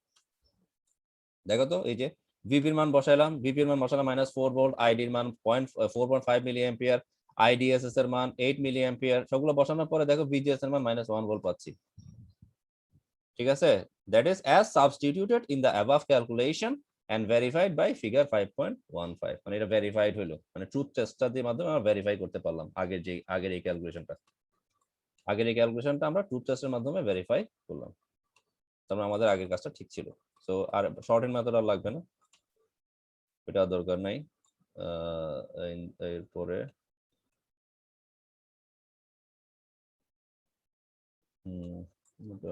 [SPEAKER 1] দেখো তো। এই যে ভিপির মান বসাইলাম, -4 ভোল্ট, আইডির মান 4.5 মিলি অ্যাম্পিয়ার, আইডিএসএস এর মান 8 মিলি অ্যাম্পিয়ার, সবগুলো বসানোর পরে দেখো ভিজিএস এর মান -1 ভোল্ট পাচ্ছি। ঠিক আছে, that is as substituted in the above calculation and verified by figure 5.15। মানে এটা ভেরিফাইড হলো, মানে ট্রুথ টেস্টটার মাধ্যমে আমরা ভেরিফাই করতে পারলাম আগের এই ক্যালকুলেশনটা আমরা ট্রুথ টেস্টের মাধ্যমে ভেরিফাই করলাম। তারপরে আমাদের আগের কাজটা ঠিক ছিল। সো আর শর্ট হ্যান্ড মেথড আর লাগবে না, এটা দরকার নাই। এরপরে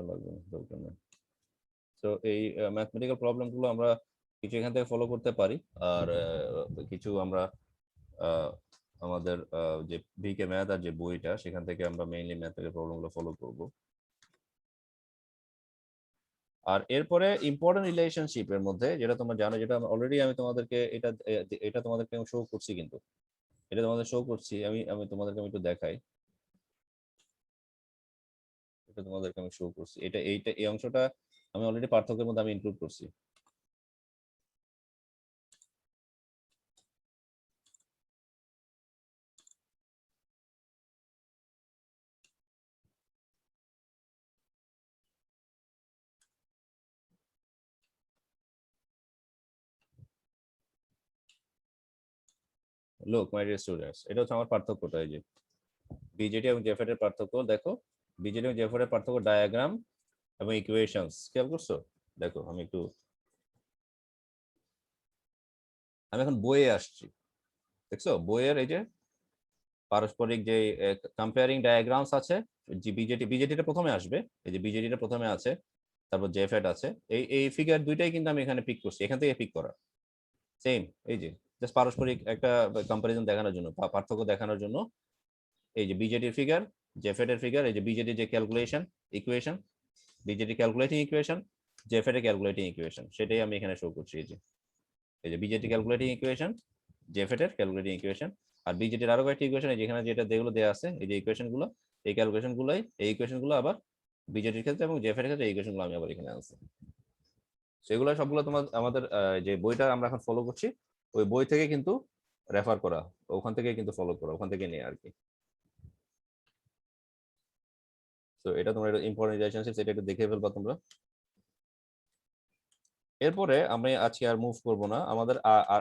[SPEAKER 1] লাগবে না, দরকার নেই। তো এই ম্যাথমেটিক্যাল প্রবলেমগুলো আমরা কিছু এখান থেকে ফলো করতে পারি, আর কিছু আমরা আমাদের যে ভিকে ম্যাথ আর যে বইটা, সেখান থেকে আমরা মেইনলি ম্যাথমেটিক্যাল প্রবলেমগুলো ফলো করব। আর এরপরে ইম্পর্টেন্ট রিলেশনশিপের মধ্যে যেটা তোমরা জানো, যেটা অলরেডি আমি তোমাদেরকে এটা তোমাদেরকে শো করছি, কিন্তু এটা তোমাদের শো করছি আমি তোমাদেরকে একটু দেখাই। এটা তোমাদেরকে আমি শো করছি, এই অংশটা আমি অলরেডি পার্থক্যের মধ্যে আমি ইনক্লুড করছি। লোক মাই ডিয়ার স্টুডেন্টস, এটা হচ্ছে আমার পার্থক্যটা। এই যে বিজেডি এবং জেফেড এর পার্থক্য দেখো, বিজেডি এবং জেফেড এর পার্থক্য ডায়াগ্রাম এবং ইকুয়েশনস, খেয়াল করছো? দেখো আমি একটু আমি এখন বইয়ে আসছি, দেখছো বইয়ের এই যে পারস্পরিক যে কম্পেয়ারিং ডায়াগ্রামস আছে, যে বিজেটিটা প্রথমে আসবে, এই যে বিজেটিটা প্রথমে আছে, তারপর জেফেট আছে, এই ফিগার দুইটাই কিন্তু আমি এখানে পিক করছি, এখান থেকে পিক করা সেম। এই যে জাস্ট পারস্পরিক একটা কম্পারিজন দেখানোর জন্য, পার্থক্য দেখানোর জন্য এই যে বিজেটির ফিগার, জেফেট এর ফিগার, এই যে বিজেটি যে calculation equation, BJT calculating equation, JFET এর ক্যালকুলেটিং ইকুয়েশন, সেটাই আমি এখানে শো করছি। এই যে বিজেটি ক্যালকুলেটিং ইকুয়েশন, জেফেট এর ক্যালকুলেটিং ইকুয়েশন, আর বিজেটির আরো কয়েকটি ইকুয়েশন যেখানে যেটা যেগুলো দেওয়া আছে, এই যে ইকুয়েশন গুলো, এই ক্যালকুলেশন গুলোই, এই ইকুয়েশন গুলো আবার বিজেটির ক্ষেত্রে এবং জেফেট এর ক্ষেত্রে এই ইকুয়েশন গুলো আমি আবার এখানে আনছি। সেগুলো সবগুলো তোমার আমাদের যে বইটা আমরা এখন ফলো করছি ওই বই থেকে কিন্তু রেফার করা, ওখান থেকে কিন্তু ফলো করা, ওখান থেকে নিয়ে আর কি। তো এটা তোমরা ইম্পর্টেন্ট রিলেশনশিপ, এটা একটু দেখে ফেলবা তোমরা। এরপরে আমি আজকে আর মুভ করব না, আমাদের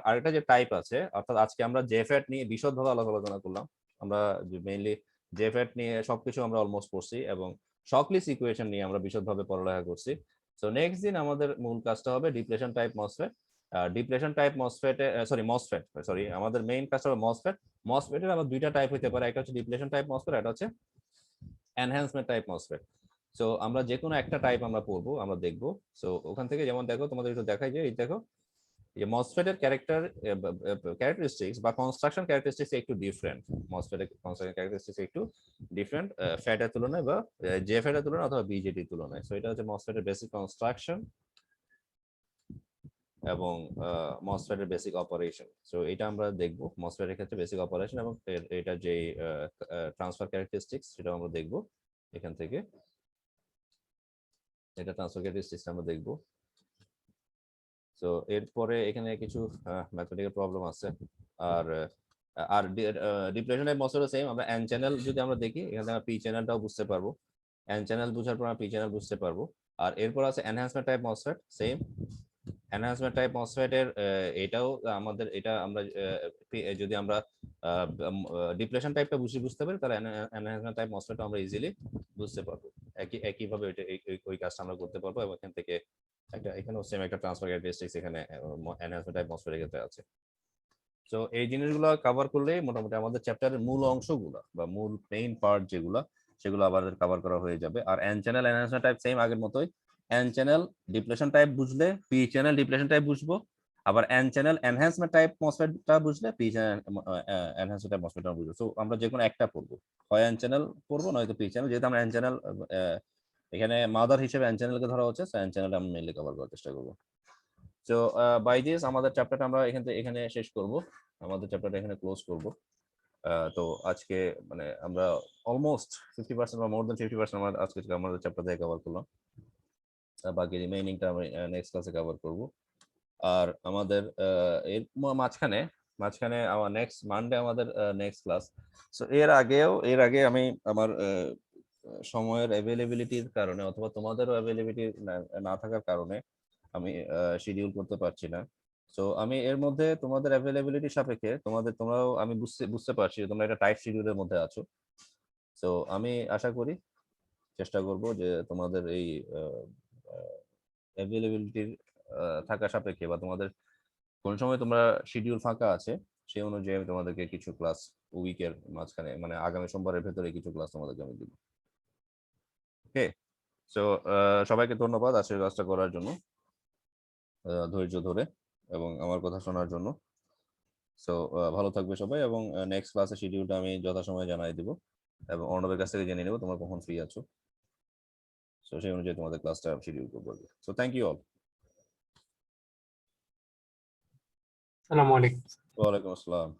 [SPEAKER 1] আরেকটা যে টাইপ আছে, অর্থাৎ আজকে আমরা জেফেট নিয়ে বিশদভাবে আলোচনা করলাম। আমরা মেইনলি জেফেট নিয়ে সবকিছু আমরা অলমোস্ট পড়ছি এবং শকলিস ইকুয়েশন নিয়ে আমরা বিশদভাবে পড়ালেখা করছি। সো নেক্সট দিন আমাদের মূল কাজটা হবে depletion type MOSFET. Depletion type মসফেটে সরি আমাদের মেইন কাজটা হবে মসফেট। মসফেটের আবার দুইটা টাইপ হতে পারে, একটা হচ্ছে ডিপ্লেশন টাইপ মসফেট, একটা হচ্ছে এনহ্যান্সমেন্ট টাইপ মসফেট। সো আমরা যে কোনো একটা টাইপ আমরা পড়বো, আমরা দেখবো। সো ওখান থেকে যেমন দেখো তোমাদের একটু দেখাই যে এই দেখো যে মসফেটের ক্যারেক্টারিস্টিক্স বা কনস্ট্রাকশন ক্যারেক্টারিস্টিক্স একটু ডিফারেন্ট। মসফেটের কনস্ট্রাকশন ক্যারেক্টারিস্টিক্স একটু ডিফারেন্ট ফ্যাটের তুলনায় বা জেফেটের তুলনায় অথবা বিজেটির তুলনায়। সো এটা হচ্ছে মসফেটের বেসিক কনস্ট্রাকশন এবং মসফেটের বেসিক অপারেশন। সো এটা আমরা দেখবো মসফেটের ক্ষেত্রে বেসিক অপারেশন এবং এটা যে ট্রান্সফার ক্যারেক্টারিস্টিক্স সেটাও আমরা দেখবো এখান থেকে। এটা ট্রান্সফার ক্যারেক্টারিস্টিক্স আমরা দেখবো। সো এরপরে এখানে কিছু ম্যাথমেটিক্যাল প্রবলেম আছে। আর ডিপ্লেশন টাইপ মসফেটও সেম। আমরা এন চ্যানেল যদি আমরা দেখি, এখানে আমরা পি চ্যানেলটাও বুঝতে পারবো। এন চ্যানেল বুঝার পর আমরা পি চ্যানেল বুঝতে পারবো। আর এরপর আছে enhancement type MOSFET, same. Enhancement type মসফেটের এটাও আমাদের, এটা আমরা যদি আমরা ডিপ্লেশন টাইপটা বুঝতে পারি তাহলে এনহ্যান্সমেন্ট টাইপ মসফেটও আমরা ইজিলি বুঝতে পারবো। একইভাবে ওই কাজটা আমরা করতে পারবো এবং এখান থেকে এখানেও সেম একটা ট্রান্সফার ক্যারেক্টারিস্টিক্স এখানে এনহ্যান্সমেন্ট টাইপ মসফেটের ক্ষেত্রে আছে। সো এই জিনিসগুলো কভার করলে মোটামুটি আমাদের চ্যাপ্টারের মূল অংশগুলো বা মূল মেইন পার্ট যেগুলো সেগুলো আবার কভার করা হয়ে যাবে। আর N channel enhancement type same আগের মতোই। এন চ্যানেল ডিপ্লেশন টাইপ বুঝলে পি চ্যানেল ডিপ্লেশন টাইপ বুঝবো, আবার এন চ্যানেল এনহ্যান্সমেন্ট টাইপ মসফেটটা বুঝলে পি চ্যানেল এনহ্যান্সমেন্ট টাইপ মসফেটটা বুঝবো। সো আমরা যে কোনো একটা পড়বো, হয় এন চ্যানেল পড়বো নয়তো পি চ্যানেল। যেহেতু আমরা এন চ্যানেল এখানে মাদার হিসেবে এন চ্যানেলকে ধরা হচ্ছে, সো এন চ্যানেল আমরা মেইনলি কভার করার চেষ্টা করবো। সো বাই দিস আমাদের চ্যাপ্টারটা আমরা এখানে শেষ করব, আমাদের চ্যাপ্টারটা এখানে ক্লোজ করব। তো আজকে মানে আমরা অলমোস্ট 50% বা মোর দেন 50% আমরা আজকে আমাদের চ্যাপ্টার দিয়ে কভার করলাম। বাকি রিমেইনিংটা আমরা নেক্সট ক্লাসে কভার করব। আর আমাদের এর মাঝখানে আমার নেক্সট মানডে আমাদের নেক্সট ক্লাস। সো এর আগে আমি আমার সময়ের অ্যাভেলেবিলিটির কারণে অথবা তোমাদেরও অ্যাভেলেবিলিটি না থাকার কারণে আমি শিডিউল করতে পারছি না। সো আমি এর মধ্যে তোমাদের অ্যাভেলেবিলিটি সাপেক্ষে তোমরাও আমি বুঝতে পারছি তোমরা একটা টাইট শিডিউলের মধ্যে আছো। সো আমি আশা করি চেষ্টা করব যে তোমাদের এই অ্যাভেলেবিলিটির থাকা সাপেক্ষে বা তোমাদের কোন সময় তোমরা শিডিউল ফাঁকা আছে সেই অনুযায়ী আমি তোমাদেরকে কিছু ক্লাস উইকের মাঝখানে মানে আগামী সোমবারের ভেতরে কিছু ক্লাস তোমাদেরকে আমি দিব। ওকে, সো সবাইকে ধন্যবাদ আজকের ক্লাসটা করার জন্য, ধৈর্য ধরে এবং আমার কথা শোনার জন্য। সো ভালো থাকবে সবাই এবং নেক্সট ক্লাসের শিডিউলটা আমি যথাসময়ে জানাই দিব এবং অর্ণবের কাছ থেকে জেনে নেব তোমরা কখন ফ্রি আছো। সো সেই অনুযায়ী তোমাদের ক্লাসটা শিডিউল করবো। So thank you all.
[SPEAKER 2] আসসালামু আলাইকুম।
[SPEAKER 1] ওয়ালাইকুম আসসালাম।